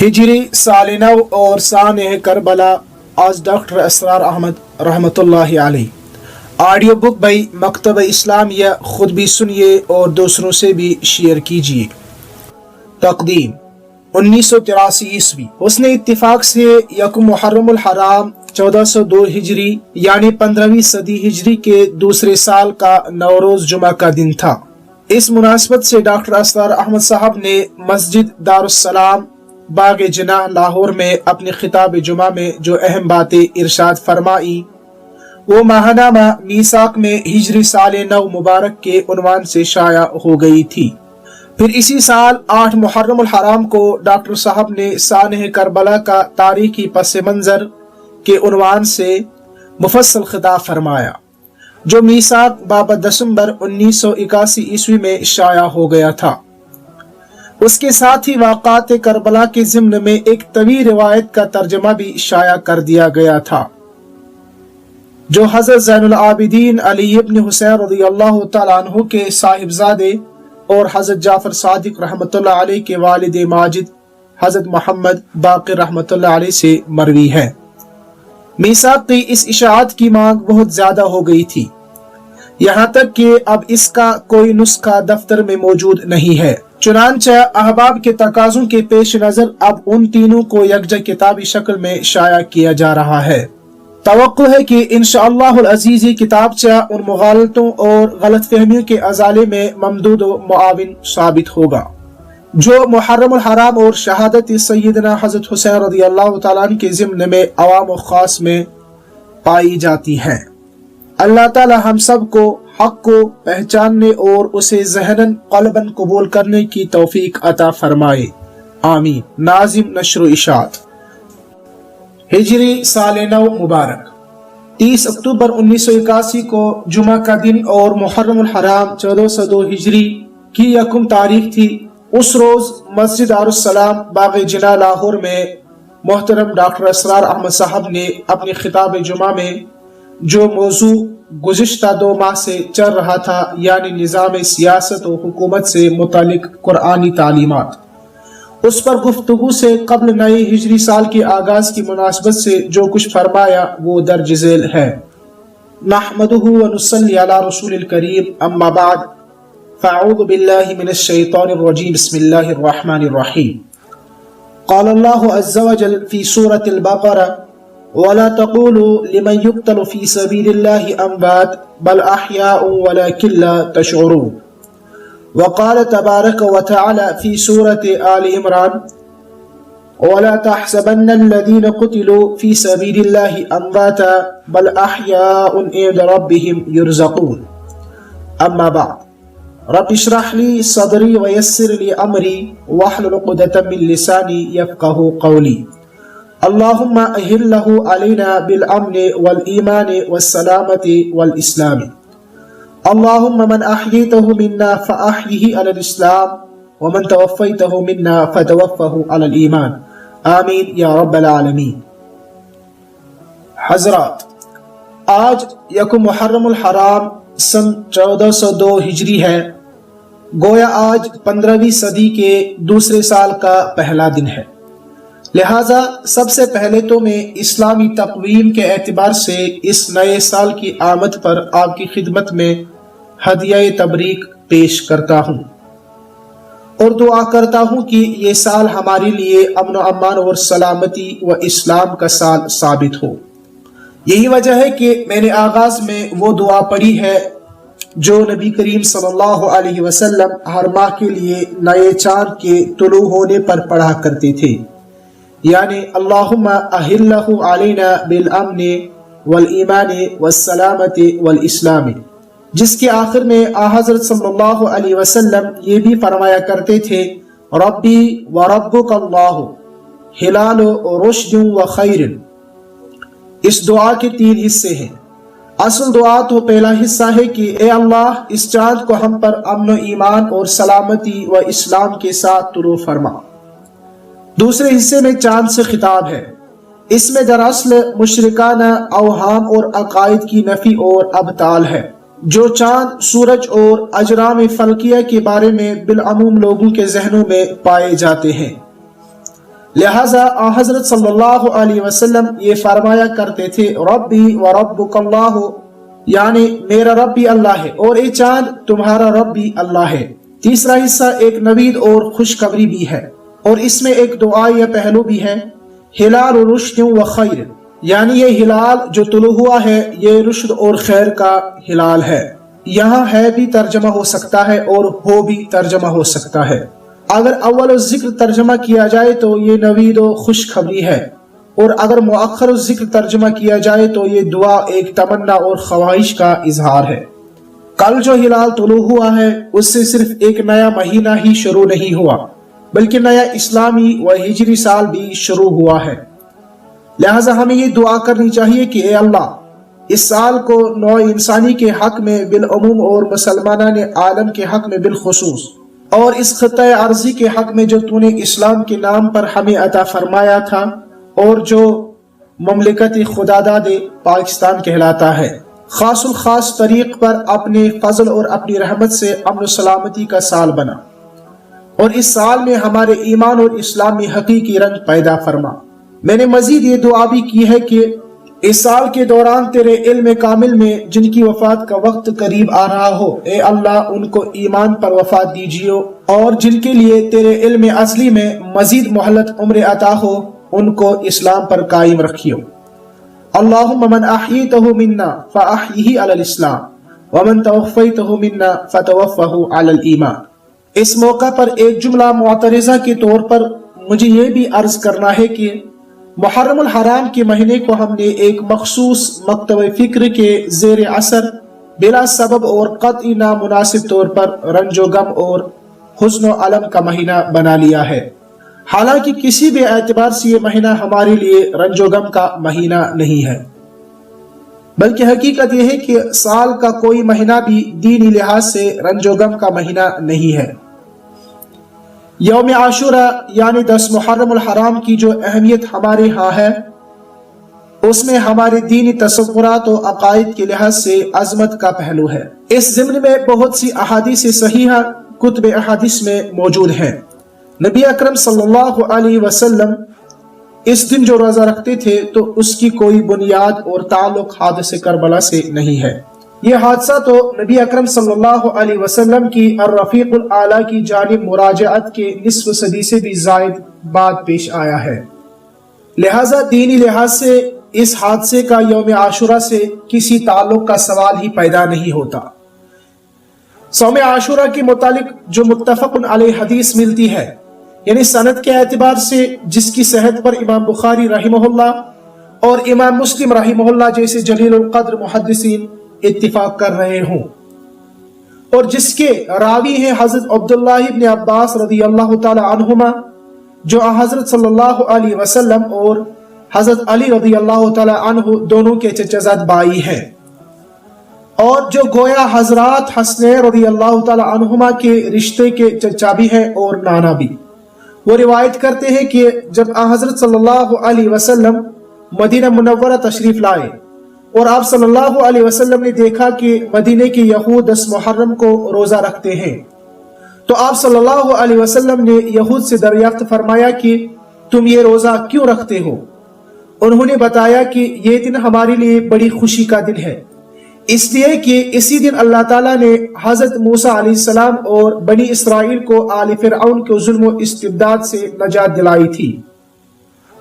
ہجری سال نو اور سانح کربلا آج ڈاکٹر اسرار احمد رحمۃ اللہ علیہ آڈیو بک بائی مکتبہ اسلامیہ، خود بھی سنیے اور دوسروں سے بھی شیئر کیجیے۔ تقدیم 1983 عیسوی حسن اتفاق سے یکم محرم الحرام 1402 ہجری یعنی 15ویں صدی ہجری کے دوسرے سال کا نوروز جمعہ کا دن تھا۔ اس مناسبت سے ڈاکٹر اسرار احمد صاحب نے مسجد دارالسلام باغ جناح لاہور میں اپنے خطاب جمعہ میں جو اہم باتیں ارشاد فرمائی وہ ماہنامہ میثاق میں ہجری سال نو مبارک کے عنوان سے شائع ہو گئی تھی۔ پھر اسی سال 8 محرم الحرام کو ڈاکٹر صاحب نے سانح کربلا کا تاریخی پس منظر کے عنوان سے مفصل خطاب فرمایا، جو میثاق 12 دسمبر 1981 عیسوی میں شائع ہو گیا تھا۔ اس کے ساتھ ہی واقعات کربلا کے ضمن میں ایک طویل روایت کا ترجمہ بھی شائع کر دیا گیا تھا، جو حضرت زین العابدین علی ابن حسین رضی اللہ تعالیٰ عنہ کے صاحبزادے اور حضرت جعفر صادق رحمۃ اللہ علیہ کے والد ماجد حضرت محمد باقر رحمۃ اللہ علیہ سے مروی ہے۔ میثاق کی اس اشاعت کی مانگ بہت زیادہ ہو گئی تھی، یہاں تک کہ اب اس کا کوئی نسخہ دفتر میں موجود نہیں ہے۔ چنانچہ احباب کے تقاضوں کے پیش نظر اب ان تینوں کو یکجا کتابی شکل میں شائع کیا جا رہا ہے۔ توقع ہے کہ انشاءاللہ العزیز یہ کتابچہ ان مغالطوں اور غلط فہمیوں کے ازالے میں ممدود و معاون ثابت ہوگا، جو محرم الحرام اور شہادت سیدنا حضرت حسین رضی اللہ تعالیٰ عنہ کے ضمن میں عوام و خاص میں پائی جاتی ہیں۔ اللہ تعالی ہم سب کو حق کو پہچاننے اور اسے ذہناً قلباً قبول کرنے کی توفیق عطا فرمائے، آمین۔ ناظم نشر و اشاعت۔ ہجری سال نو مبارک 30 اکتوبر 1981 کو جمعہ کا دن اور محرم الحرام 1402 ہجری کی یکم تاریخ تھی۔ اس روز مسجد دارالسلام باغ جناح لاہور میں محترم ڈاکٹر اسرار احمد صاحب نے اپنے خطاب جمعہ میں جو موضوع گزشتہ 2 ماہ سے چل رہا تھا، یعنی نظام سیاست و حکومت سے متعلق قرآنی تعلیمات، اس پر گفتگو سے قبل نئے ہجری سال کے آغاز کی مناسبت سے جو کچھ فرمایا وہ درج ذیل ہے۔ نحمدہ ونصلی علی رسول الکریم، اما بعد، فاعوذ باللہ من الشیطان الرجیم، بسم اللہ الرحمن الرحیم۔ قال اللہ عز وجل فی سورة البقرہ وَلَا تَقُولُوا لِمَنْ يُقْتَلُ فِي سَبِيلِ اللَّهِ أَمْوَاتٌ بَلْ أَحْيَاءٌ وَلَكِنْ لَا تَشْعُرُونَ۔ وقال تبارك وتعالى في سورة آل عمران وَلَا تَحْسَبَنَّ الَّذِينَ قُتِلُوا فِي سَبِيلِ اللَّهِ أَمْوَاتًا بَلْ أَحْيَاءٌ عِندَ رَبِّهِمْ يُرْزَقُونَ۔ أما بعد، رب اشرح لي صدري ويسر لي أمري واحلل عقدة من لساني يفقهوا قولي۔ اللهم أهله علينا بالأمن والإيمان والسلامة والإسلام۔ اللهم من أحييته منا فأحيه على الإسلام ومن توفيته منا فتوفه على الإيمان، آمین یا رب العالمین۔ حضرات، آج یکم محرم الحرام سن 1402 ہجری ہے، گویا آج 15ویں صدی کے دوسرے سال کا پہلا دن ہے۔ لہٰذا سب سے پہلے تو میں اسلامی تقویم کے اعتبار سے اس نئے سال کی آمد پر آپ کی خدمت میں ہدیہ تبریک پیش کرتا ہوں اور دعا کرتا ہوں کہ یہ سال ہمارے لیے امن و امان اور سلامتی و اسلام کا سال ثابت ہو۔ یہی وجہ ہے کہ میں نے آغاز میں وہ دعا پڑھی ہے جو نبی کریم صلی اللہ علیہ وسلم ہر ماہ کے لیے نئے چاند کے طلوع ہونے پر پڑھا کرتے تھے، یعنی اللہم اہلہ علینا بالامن والایمان والسلامت والاسلام، جس کے آخر میں حضرت صلی اللہ علیہ وسلم یہ بھی فرمایا کرتے تھے، ربی و ربک اللہ ہلال رشد و خیر۔ اس دعا کے 3 حصے ہیں۔ اصل دعا تو پہلا حصہ ہے کہ اے اللہ اس چاند کو ہم پر امن و ایمان اور سلامتی و اسلام کے ساتھ طلوع فرما۔ دوسرے حصے میں چاند سے خطاب ہے۔ اس میں دراصل مشرکانہ اوہام اور عقائد کی نفی اور ابطال ہے، جو چاند، سورج اور اجرام فلکیہ کے بارے میں بالعموم لوگوں کے ذہنوں میں پائے جاتے ہیں۔ لہذا حضرت صلی اللہ علیہ وسلم یہ فرمایا کرتے تھے ربی و ربک اللہ، یعنی میرا رب بھی اللہ ہے اور اے چاند تمہارا رب بھی اللہ ہے۔ تیسرا حصہ ایک نوید اور خوشخبری بھی ہے، اور اس میں ایک دعا یا پہلو بھی ہے، ہلال رشد و خیر، یعنی یہ ہلال جو طلوع ہوا ہے یہ رشد اور خیر کا ہلال ہے۔ یہاں ہے بھی ترجمہ ہو سکتا ہے اور ہو بھی ترجمہ ہو سکتا ہے۔ اگر اول الذکر ترجمہ کیا جائے تو یہ نوید و خوشخبری ہے، اور اگر مؤخر الذکر ترجمہ کیا جائے تو یہ دعا ایک تمنا اور خواہش کا اظہار ہے۔ کل جو ہلال طلوع ہوا ہے اس سے صرف ایک نیا مہینہ ہی شروع نہیں ہوا، بلکہ نیا اسلامی و ہجری سال بھی شروع ہوا ہے۔ لہٰذا ہمیں یہ دعا کرنی چاہیے کہ اے اللہ، اس سال کو نوع انسانی کے حق میں بالعموم اور مسلمانان عالم کے حق میں بالخصوص، اور اس خطہ عرضی کے حق میں جو تو نے اسلام کے نام پر ہمیں عطا فرمایا تھا اور جو مملکت خداداد پاکستان کہلاتا ہے، خاص الخاص طریق پر اپنے فضل اور اپنی رحمت سے امن و سلامتی کا سال بنا، اور اس سال میں ہمارے ایمان اور اسلام میں حقیقی رنگ پیدا فرما۔ میں نے مزید یہ دعا بھی کی ہے کہ اس سال کے دوران تیرے علم کامل میں جن کی وفات کا وقت قریب آ رہا ہو، اے اللہ ان کو ایمان پر وفات دیجیے، اور جن کے لیے تیرے علم ازلی میں مزید مہلت عمر عطا ہو ان کو اسلام پر قائم رکھیو۔ اللہم من احییتہ منا فاحیہ علی الاسلام ومن توفیتہ منا فتوفہ علی الایمان۔ اس موقع پر ایک جملہ معترضہ کے طور پر مجھے یہ بھی عرض کرنا ہے کہ محرم الحرام کے مہینے کو ہم نے ایک مخصوص مکتب فکر کے زیر اثر بلا سبب اور قطعی نامناسب طور پر رنج و غم اور حزن و علم کا مہینہ بنا لیا ہے، حالانکہ کسی بھی اعتبار سے یہ مہینہ ہمارے لیے رنج و غم کا مہینہ نہیں ہے، بلکہ حقیقت یہ ہے کہ سال کا کوئی مہینہ بھی دینی لحاظ سے رنج و غم کا مہینہ نہیں ہے۔ یوم عاشورہ یعنی 10 محرم الحرام کی جو اہمیت ہمارے ہاں ہے، اس میں ہمارے دینی تصورات و عقائد کے لحاظ سے عظمت کا پہلو ہے۔ اس ضمن میں بہت سی احادیث صحیحہ کتب احادیث میں موجود ہیں۔ نبی اکرم صلی اللہ علیہ وسلم اس دن جو روزہ رکھتے تھے تو اس کی کوئی بنیاد اور تعلق حادثہ کربلا سے نہیں ہے۔ یہ حادثہ تو نبی اکرم صلی اللہ علیہ وسلم کی الرفیق الاعلیٰ کی جانب مراجعت کے نصف صدی سے بھی زائد بعد پیش آیا ہے، لہٰذا دینی لحاظ سے اس حادثے کا یوم عاشورہ سے کسی تعلق کا سوال ہی پیدا نہیں ہوتا۔ صوم عاشورہ کے متعلق جو متفق علیہ حدیث ملتی ہے، یعنی سند کے اعتبار سے جس کی صحت پر امام بخاری رحمہ اللہ اور امام مسلم رحمہ اللہ جیسے جلیل القدر محدثین اتفاق کر رہے ہوں، اور جس کے راوی ہیں حضرت عبداللہ ابن عباس رضی اللہ تعالی عنہما، جو حضرت صلی اللہ علیہ وسلم اور حضرت علی رضی اللہ تعالی عنہ دونوں کے چچزاد بھائی ہیں، اور جو گویا حضرات حسنین رضی اللہ تعالی عنہما کے رشتے کے چچا بھی ہیں اور نانا بھی۔ وہ روایت کرتے ہیں کہ جب حضرت صلی اللہ علیہ وسلم مدینہ منورہ تشریف لائے اور آپ صلی اللہ علیہ وسلم نے دیکھا کہ مدینے کے یہود 10 محرم کو روزہ رکھتے ہیں، تو آپ صلی اللہ علیہ وسلم نے یہود سے دریافت فرمایا کہ تم یہ روزہ کیوں رکھتے ہو؟ انہوں نے بتایا کہ یہ دن ہمارے لیے بڑی خوشی کا دن ہے، اس لیے کہ اسی دن اللہ تعالیٰ نے حضرت موسیٰ علیہ السلام اور بنی اسرائیل کو آل فرعون کے ظلم و استبداد سے نجات دلائی تھی،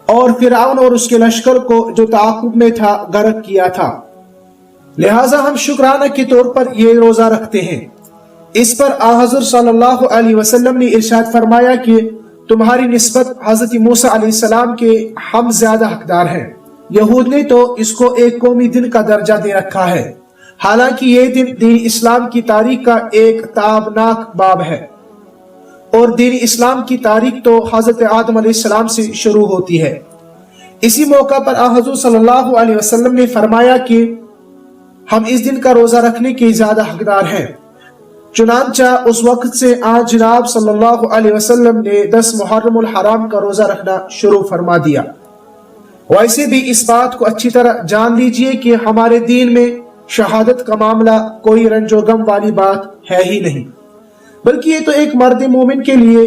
اور فرعون اور اس کے لشکر کو جو تعاقب میں تھا غرق کیا تھا۔ لہٰذا ہم شکرانہ کے طور پر یہ روزہ رکھتے ہیں۔ اس پر حضرت صلی اللہ علیہ وسلم نے ارشاد فرمایا کہ تمہاری نسبت حضرت موسیٰ علیہ السلام کے ہم زیادہ حقدار ہیں۔ یہود نے تو اس کو ایک قومی دن کا درجہ دے رکھا ہے، حالانکہ یہ دن دین اسلام کی تاریخ کا ایک تابناک باب ہے، اور دین اسلام کی تاریخ تو حضرت آدم علیہ السلام سے شروع ہوتی ہے۔ اسی موقع پر حضور صلی اللہ علیہ وسلم نے فرمایا کہ ہم اس دن کا روزہ رکھنے کے زیادہ حقدار ہیں، چنانچہ اس وقت سے آج جناب صلی اللہ علیہ وسلم نے 10 محرم الحرام کا روزہ رکھنا شروع فرما دیا۔ ویسے بھی اس بات کو اچھی طرح جان لیجئے کہ ہمارے دین میں شہادت کا معاملہ کوئی رنج و غم والی بات ہے ہی نہیں، بلکہ یہ تو ایک مرد مومن کے لیے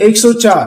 104,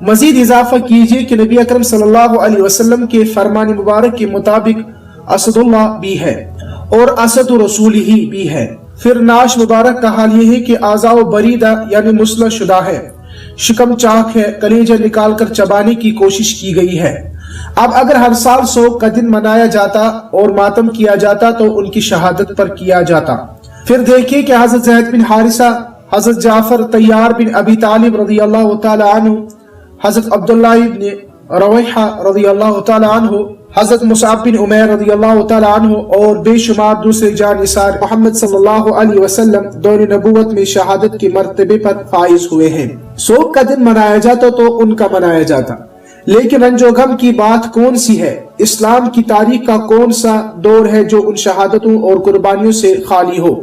مزید اضافہ کیجئے کہ نبی اکرم صلی اللہ علیہ وسلم کے فرمان مبارک کے مطابق اسد اللہ بھی ہے اور اسد رسول ہی بھی ہے۔ پھر ناش مبارک کا حال یہ ہے کہ اعضاء بریدہ یعنی مسلح شدہ ہے، شکم چاک ہے، کلیجہ نکال کر چبانے کی کوشش کی گئی ہے۔ اب اگر ہر سال سوگ کا دن منایا جاتا اور ماتم کیا جاتا تو ان کی شہادت پر کیا جاتا۔ پھر دیکھیے کہ حضرت زید بن حارثہ، حضرت جعفر طیار بن ابی طالب رضی اللہ تعالی عنہ، حضرت عبداللہ بن رویحہ رضی اللہ تعالی عنہ، حضرت مصعب بن عمیر رضی اللہ تعالی عنہ اور بے شمار دوسرے جانثار محمد صلی اللہ علیہ وسلم دور نبوت میں شہادت کے مرتبے پر فائز ہوئے ہیں۔ سوگ کا دن منایا جاتا تو ان کا منایا جاتا، لیکن رنج و غم کی بات کون سی ہے؟ اسلام کی تاریخ کا کون سا دور ہے جو ان شہادتوں اور قربانیوں سے خالی ہو؟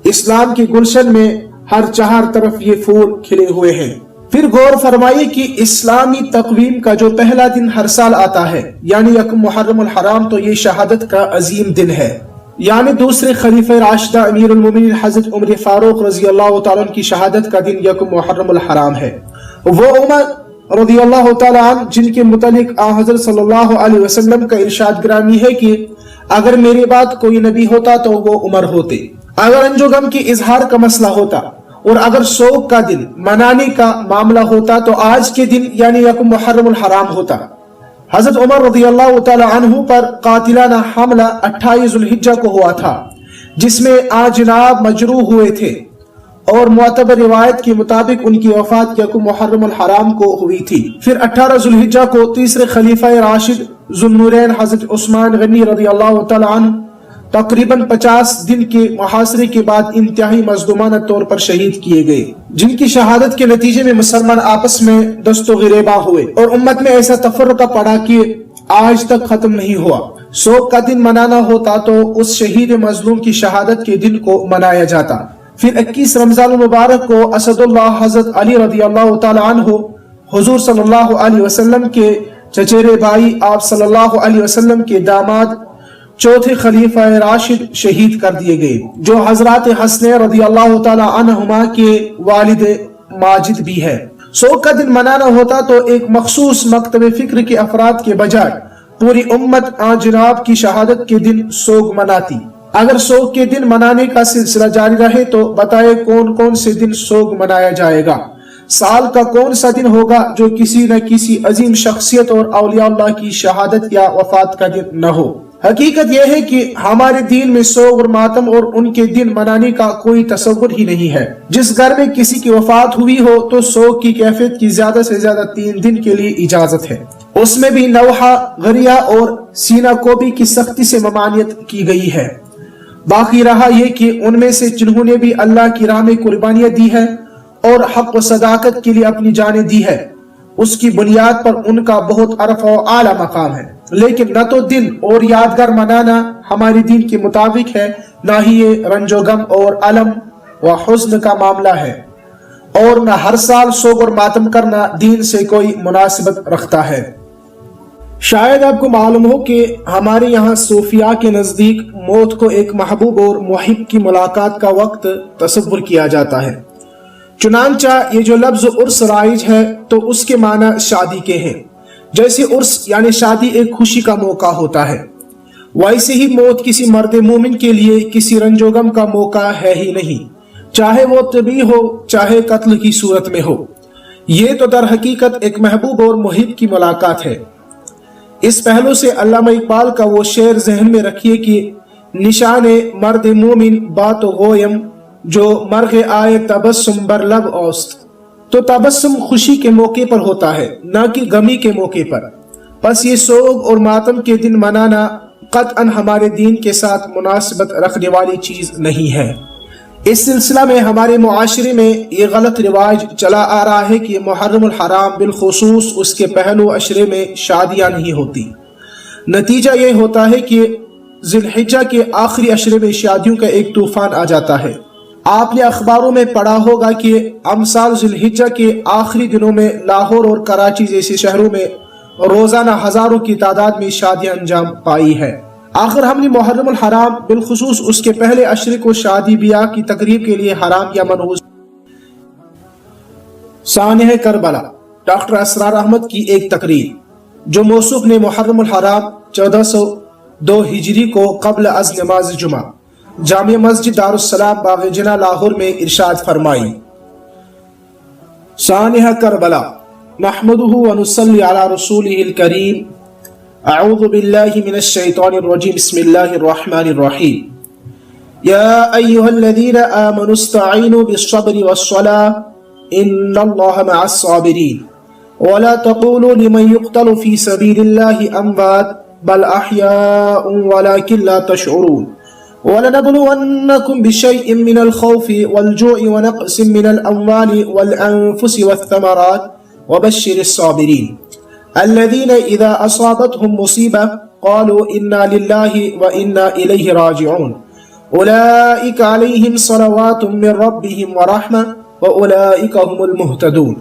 اسلام کے گلشن میں ہر چہار طرف یہ پھول کھلے ہوئے ہیں۔ پھر غور فرمائیے کہ اسلامی تقویم کا جو پہلا دن ہر سال آتا ہے یعنی یکم محرم الحرام، تو یہ شہادت کا عظیم دن ہے، یعنی دوسرے خلیفہ راشدہ امیر المومنین حضرت عمر فاروق رضی اللہ تعالیٰ عنہ کی شہادت کا دن یکم محرم الحرام ہے۔ وہ عمر رضی اللہ تعالیٰ عنہ جن کے متعلق حضرت صلی اللہ علیہ وسلم کا ارشاد گرامی ہے کہ اگر میرے بعد کوئی نبی ہوتا تو وہ عمر ہوتے۔ اگر رنج و غم کی اظہار کا مسئلہ ہوتا اور اگر سوگ کا دن منانے کا معاملہ ہوتا تو آج کے دن یعنی یکم محرم الحرام ہوتا۔ حضرت عمر رضی اللہ تعالی عنہ پر قاتلانہ حملہ 28 ذوالحجہ کو ہوا تھا، جس میں جناب مجروح ہوئے تھے، اور معتبر روایت کے مطابق ان کی وفات یکم محرم الحرام کو ہوئی تھی۔ پھر 18 ذوالحجہ کو تیسرے خلیفہ راشد ذوالنورین حضرت عثمان غنی رضی اللہ تعالی عنہ تقریباً 50 دن کے محاصرے کے بعد انتہائی مظلومانہ طور پر شہید کیے گئے، جن کی شہادت کے نتیجے میں مسلمان آپس میں دست و غریباں ہوئے اور امت میں ایسا تفرقہ پڑا کہ آج تک ختم نہیں ہوا۔ سوگ کا دن منانا ہوتا تو اس شہید مظلوم کی شہادت کے دن کو منایا جاتا۔ پھر 21 رمضان المبارک کو اسد اللہ حضرت علی رضی اللہ تعالی عنہ حضور صلی اللہ علیہ وسلم کے چچیرے بھائی، آپ صلی اللہ علیہ وسلم کے داماد، چوتھے خلیفہ راشد شہید کر دیے گئے، جو حضرات حسن رضی اللہ تعالی عنہما کے والد ماجد بھی ہے۔ سوگ کا دن منانا ہوتا تو ایک مخصوص مکتب فکر کے افراد کے بجائے پوری امت جناب کی شہادت کے دن سوگ مناتی۔ اگر سوگ کے دن منانے کا سلسلہ جاری رہے تو بتائے کون کون سے دن سوگ منایا جائے گا؟ سال کا کون سا دن ہوگا جو کسی نہ کسی عظیم شخصیت اور اولیاء اللہ کی شہادت یا وفات کا دن نہ ہو؟ حقیقت یہ ہے کہ ہمارے دین میں سوگ اور ماتم اور ان کے دن منانے کا کوئی تصور ہی نہیں ہے۔ جس گھر میں کسی کی وفات ہوئی ہو تو سوگ کی کیفیت کی زیادہ سے زیادہ 3 دن کے لیے اجازت ہے، اس میں بھی نوحہ، غریہ اور سینہ کوبی کی سختی سے ممانعت کی گئی ہے۔ باقی رہا یہ کہ ان میں سے جنہوں نے بھی اللہ کی راہ میں قربانیاں دی ہے اور حق و صداقت کے لیے اپنی جانیں دی ہے، اس کی بنیاد پر ان کا بہت عرف و اعلیٰ مقام ہے، لیکن نہ تو دن اور یادگار منانا ہمارے دین کے مطابق ہے، نہ ہی یہ رنج و غم اور علم و حزن کا معاملہ ہے، اور نہ ہر سال سوگ اور ماتم کرنا دین سے کوئی مناسبت رکھتا ہے۔ شاید آپ کو معلوم ہو کہ ہمارے یہاں صوفیاء کے نزدیک موت کو ایک محبوب اور محب کی ملاقات کا وقت تصور کیا جاتا ہے، چنانچہ یہ جو لفظ عرس رائج ہے تو اس کے معنی شادی کے ہیں۔ جیسے عرس یعنی شادی ایک خوشی کا موقع ہوتا ہے، ویسے ہی موت کسی مرد مومن کے لیے کسی رنج و غم کا موقع ہے ہی نہیں، چاہے وہ طبی ہو چاہے قتل کی صورت میں ہو۔ یہ تو در حقیقت ایک محبوب اور محب کی ملاقات ہے۔ اس پہلو سے علامہ اقبال کا وہ شعر ذہن میں رکھیے کہ نشان مرد مومن بات و گویم، جو مرغ آئے تبسم بر لب اوست۔ تو تبسم خوشی کے موقع پر ہوتا ہے، نہ کہ غمی کے موقع پر۔ پس یہ سوگ اور ماتم کے دن منانا قطعاً ہمارے دین کے ساتھ مناسبت رکھنے والی چیز نہیں ہے۔ اس سلسلہ میں ہمارے معاشرے میں یہ غلط رواج چلا آ رہا ہے کہ محرم الحرام بالخصوص اس کے پہلو عشرے میں شادیاں نہیں ہوتی۔ نتیجہ یہ ہوتا ہے کہ ذی الحجہ کے آخری عشرے میں شادیوں کا ایک طوفان آ جاتا ہے۔ آپ نے اخباروں میں پڑھا ہوگا کہ امسال ذی الحجہ کے آخری دنوں میں لاہور اور کراچی جیسے شہروں میں روزانہ ہزاروں کی تعداد میں شادیاں انجام پائی ہے۔ آخر ہم نے محرم الحرام بالخصوص اس کے پہلے عشرے کو شادی بیاہ کی تقریب کے لیے حرام یا منحوس۔ سانحہ کربلا ڈاکٹر اسرار احمد کی ایک تقریر جو موصوف نے محرم الحرام 1402 ہجری کو قبل از نماز جمعہ جامع مسجد دارالسلام باغ جناح لاہور میں ارشاد فرمائی۔ سانحہ کربلا نحمدہ ونصلی علی رسولہ الکریم۔ اعوذ باللہ من الشیطان الرجیم، بسم اللہ الرحمن الرحیم۔ یا ایہا الذین آمنوا استعینوا بالصبر والصلاة ان اللہ مع الصابرین ولا تقولوا لمن يقتل في سبيل الله اموات بل احياء ولكن لا تشعرون ولنبلونكم بشيء من الخوف والجوع ونقص من الاموال والانفس والثمرات وبشر الصابرين الذين اذا اصابتهم مصيبة قالوا انا لله وانا اليه راجعون اولئك عليهم صلوات من ربهم ورحمة واولئك هم المهتدون۔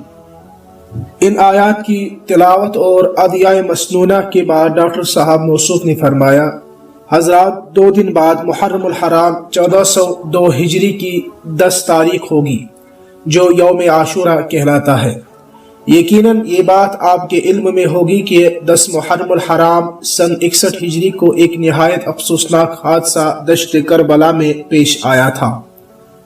ان آیات کی تلاوت اور ادعیہ مسنونہ کے بعد ڈاکٹر صاحب موصوف نے فرمایا، حضرات 2 دن بعد محرم الحرام 1402 ہجری کی 10 تاریخ ہوگی جو یوم عاشورہ کہلاتا ہے۔ یقیناً یہ بات آپ کے علم میں ہوگی کہ 10 محرم الحرام سن 61 ہجری کو ایک نہایت افسوسناک حادثہ دشت کربلا میں پیش آیا تھا،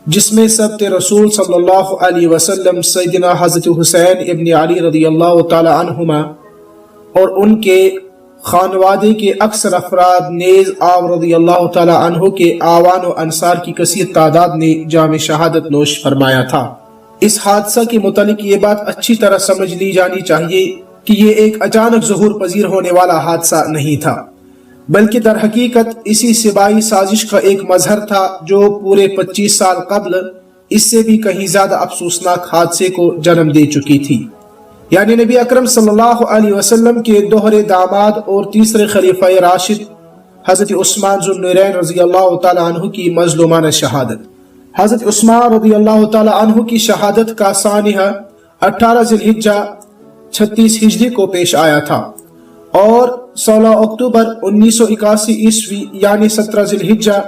جس میں سبت رسول صلی اللہ علیہ وسلم سیدنا حضرت حسین ابن علی رضی اللہ تعالی عنہما اور ان کے خانوادے کے اکثر افراد نیز آپ رضی اللہ تعالی عنہ کے آوان و انصار کی کثیر تعداد نے جام شہادت نوش فرمایا تھا۔ اس حادثہ کے متعلق یہ بات اچھی طرح سمجھ لی جانی چاہیے کہ یہ ایک اچانک ظہور پذیر ہونے والا حادثہ نہیں تھا، بلکہ در حقیقت اسی سبائی سازش کا ایک مظہر تھا جو پورے 25 سال قبل اس سے بھی کہیں زیادہ افسوسناک حادثے کو جنم دے چکی تھی، یعنی نبی اکرم صلی اللہ علیہ وسلم کے دوہرے داماد اور تیسرے خلیفہ راشد حضرت عثمان ذو النورین رضی اللہ تعالی عنہ کی مظلومانہ شہادت۔ حضرت عثمان رضی اللہ تعالی عنہ کی شہادت کا سانحہ 18 ذی الحجہ 36 ہجری کو پیش آیا تھا، اور 16 اکتوبر 1981 عیسوی یعنی 17 ذی الحجہ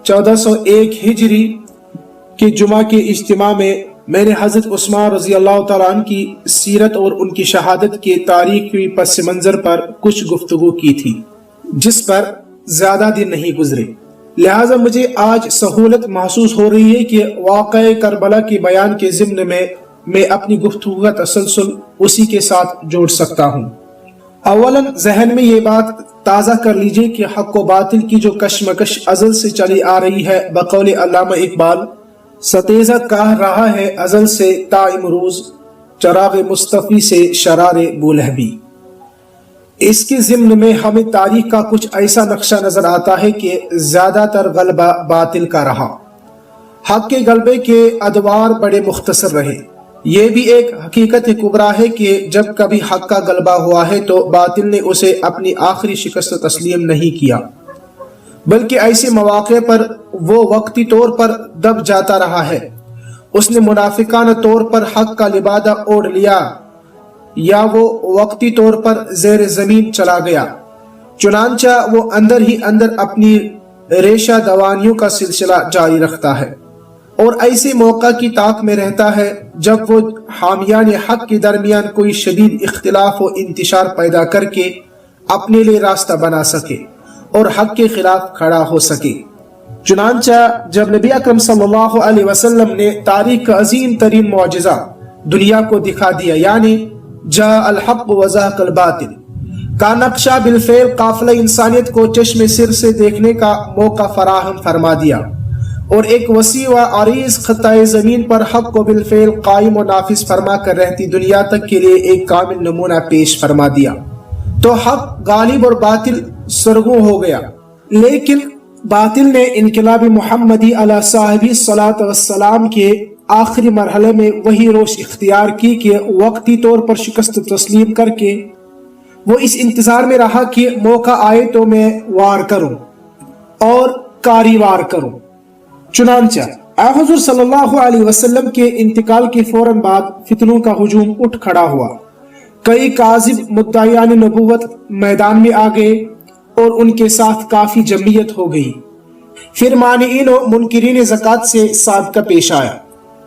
1401 ہجری کے جمعہ کے اجتماع میں نے حضرت عثمان رضی اللہ تعالیٰ عنہ کی سیرت اور ان کی شہادت کے تاریخی پس منظر پر کچھ گفتگو کی تھی، جس پر زیادہ دن نہیں گزرے، لہٰذا مجھے آج سہولت محسوس ہو رہی ہے کہ واقعہ کربلا کے بیان کے ضمن میں اپنی گفتگو کا تسلسل اسی کے ساتھ جوڑ سکتا ہوں۔ اولاً ذہن میں یہ بات تازہ کر لیجئے کہ حق و باطل کی جو کشمکش ازل سے چلی آ رہی ہے، بقول علامہ اقبال ستیزہ کہہ رہا ہے ازل سے تا امروز، چراغ مصطفی سے شرار بولہبی۔ اس کے ضمن میں ہمیں تاریخ کا کچھ ایسا نقشہ نظر آتا ہے کہ زیادہ تر غلبہ باطل کا رہا، حق کے غلبے کے ادوار بڑے مختصر رہے۔ یہ بھی ایک حقیقت کبریٰ ہے کہ جب کبھی حق کا غلبہ ہوا ہے تو باطل نے اسے اپنی آخری شکست تسلیم نہیں کیا، بلکہ ایسے مواقع پر وہ وقتی طور پر دب جاتا رہا ہے۔ اس نے منافقانہ طور پر حق کا لبادہ اوڑھ لیا یا وہ وقتی طور پر زیر زمین چلا گیا، چنانچہ وہ اندر ہی اندر اپنی ریشہ دوانیوں کا سلسلہ جاری رکھتا ہے، اور ایسے موقع کی طاق میں رہتا ہے جب وہ حامیان حق کے درمیان کوئی شدید اختلاف و انتشار پیدا کر کے اپنے لیے راستہ بنا سکے اور حق کے خلاف کھڑا ہو سکے۔ چنانچہ جب نبی اکرم صلی اللہ علیہ وسلم نے تاریخ کا عظیم ترین معجزہ دنیا کو دکھا دیا، یعنی جاء الحق وزهق الباطل کا نقشہ بالفعل قافلہ انسانیت کو چشم سر سے دیکھنے کا موقع فراہم فرما دیا، اور ایک وسیع و عریض خطۂ زمین پر حق کو بالفعل قائم و نافذ فرما کر رہتی دنیا تک کے لیے ایک کامل نمونہ پیش فرما دیا، تو حق غالب اور باطل سرگوں ہو گیا۔ لیکن باطل نے انقلاب محمدی علیہ صاحبی الصلاۃ والسلام کے آخری مرحلے میں وہی روش اختیار کی کہ وقتی طور پر شکست تسلیم کر کے وہ اس انتظار میں رہا کہ موقع آئے تو میں وار کروں اور کاری وار کروں۔ چنانچہ حضور صلی اللہ علیہ وسلم کے انتقال کے فوراً بعد فتنوں کا ہجوم اٹھ کھڑا ہوا، کئی کاذب مدعیان نبوت میدان میں آ گئے اور ان کے ساتھ کافی جمعیت ہو گئی۔ پھر مانعین و منکرین زکوٰۃ سے سابقہ پیش آیا،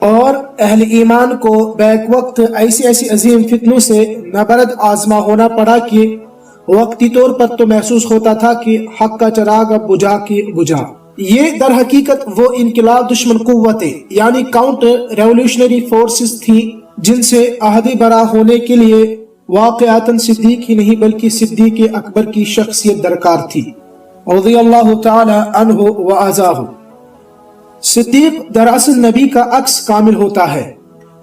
اور اہل ایمان کو بیک وقت ایسی عظیم فتنوں سے نبرد آزما ہونا پڑا کہ وقتی طور پر تو محسوس ہوتا تھا کہ حق کا چراغ اب بجھا کے بجھا۔ یہ در حقیقت وہ انقلاب دشمن قوتیں یعنی کاؤنٹر ریولوشنری فورسز تھی جن سے عہد برا ہونے کے لیے واقعاتاً صدیق ہی نہیں بلکہ صدیق اکبر کی شخصیت درکار تھی رضی اللہ تعالی عنہ و ارضاہ۔ صدیق دراصل نبی کا عکس کامل ہوتا ہے،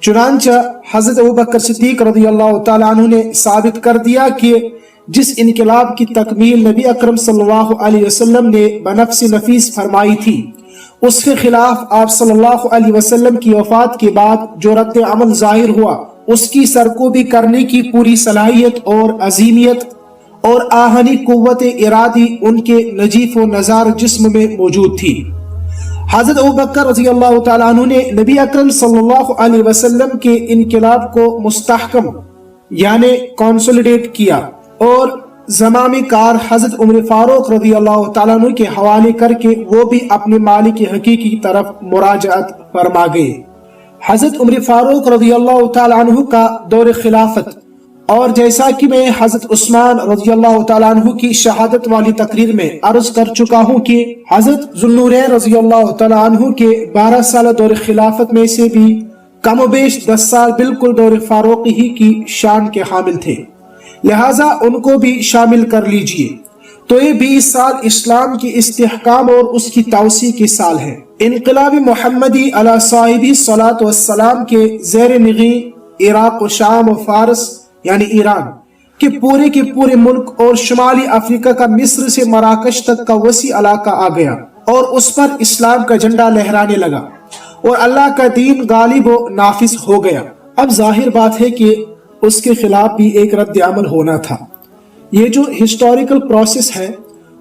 چنانچہ حضرت ابوبکر صدیق رضی اللہ تعالی عنہ نے ثابت کر دیا کہ جس انقلاب کی تکمیل نبی اکرم صلی اللہ علیہ وسلم نے بنفس نفیس فرمائی تھی، اس کے خلاف آپ صلی اللہ علیہ وسلم کی وفات کے بعد جو رد عمل ظاہر ہوا اس کی سرکوبی کرنے کی پوری صلاحیت اور عظیمیت اور آہنی قوت ارادی ان کے نجیف و نزار جسم میں موجود تھی۔ حضرت ابوبکر رضی اللہ تعالیٰ عنہ نے نبی اکرم صلی اللہ علیہ وسلم کے انقلاب کو مستحکم یعنی کنسولیڈیٹ کیا اور زمام کار حضرت عمر فاروق رضی اللہ تعالیٰ عنہ کے حوالے کر کے وہ بھی اپنے مالک حقیقی کی طرف مراجعت فرما گئے۔ حضرت عمر فاروق رضی اللہ تعالیٰ عنہ کا دور خلافت، اور جیسا کہ میں حضرت عثمان رضی اللہ تعالیٰ عنہ کی شہادت والی تقریر میں عرض کر چکا ہوں کہ حضرت ذوالنورین رضی اللہ تعالیٰ عنہ کے 12 سالہ دور خلافت میں سے بھی کم و بیش 10 سال بالکل دور فاروقی ہی کی شان کے حامل تھے، لہٰذا ان کو بھی شامل کر لیجئے۔ تو یہ 20 سال اسلام کی استحکام اور اس کی توسیع کے سال ہیں۔ انقلاب محمدی علی صاحبہ الصلاۃ والسلام کے زیر نگی عراق و شام و فارس یعنی ایران کے پورے ملک اور شمالی افریقہ کا مصر سے مراکش تک کا وسیع علاقہ آ گیا اور اس پر اسلام کا جھنڈا لہرانے لگا اور اللہ کا دین غالب و نافذ ہو گیا۔ اب ظاہر بات ہے کہ اس کے خلاف بھی ایک رد عمل ہونا تھا۔ یہ جو ہسٹوریکل پروسیس ہے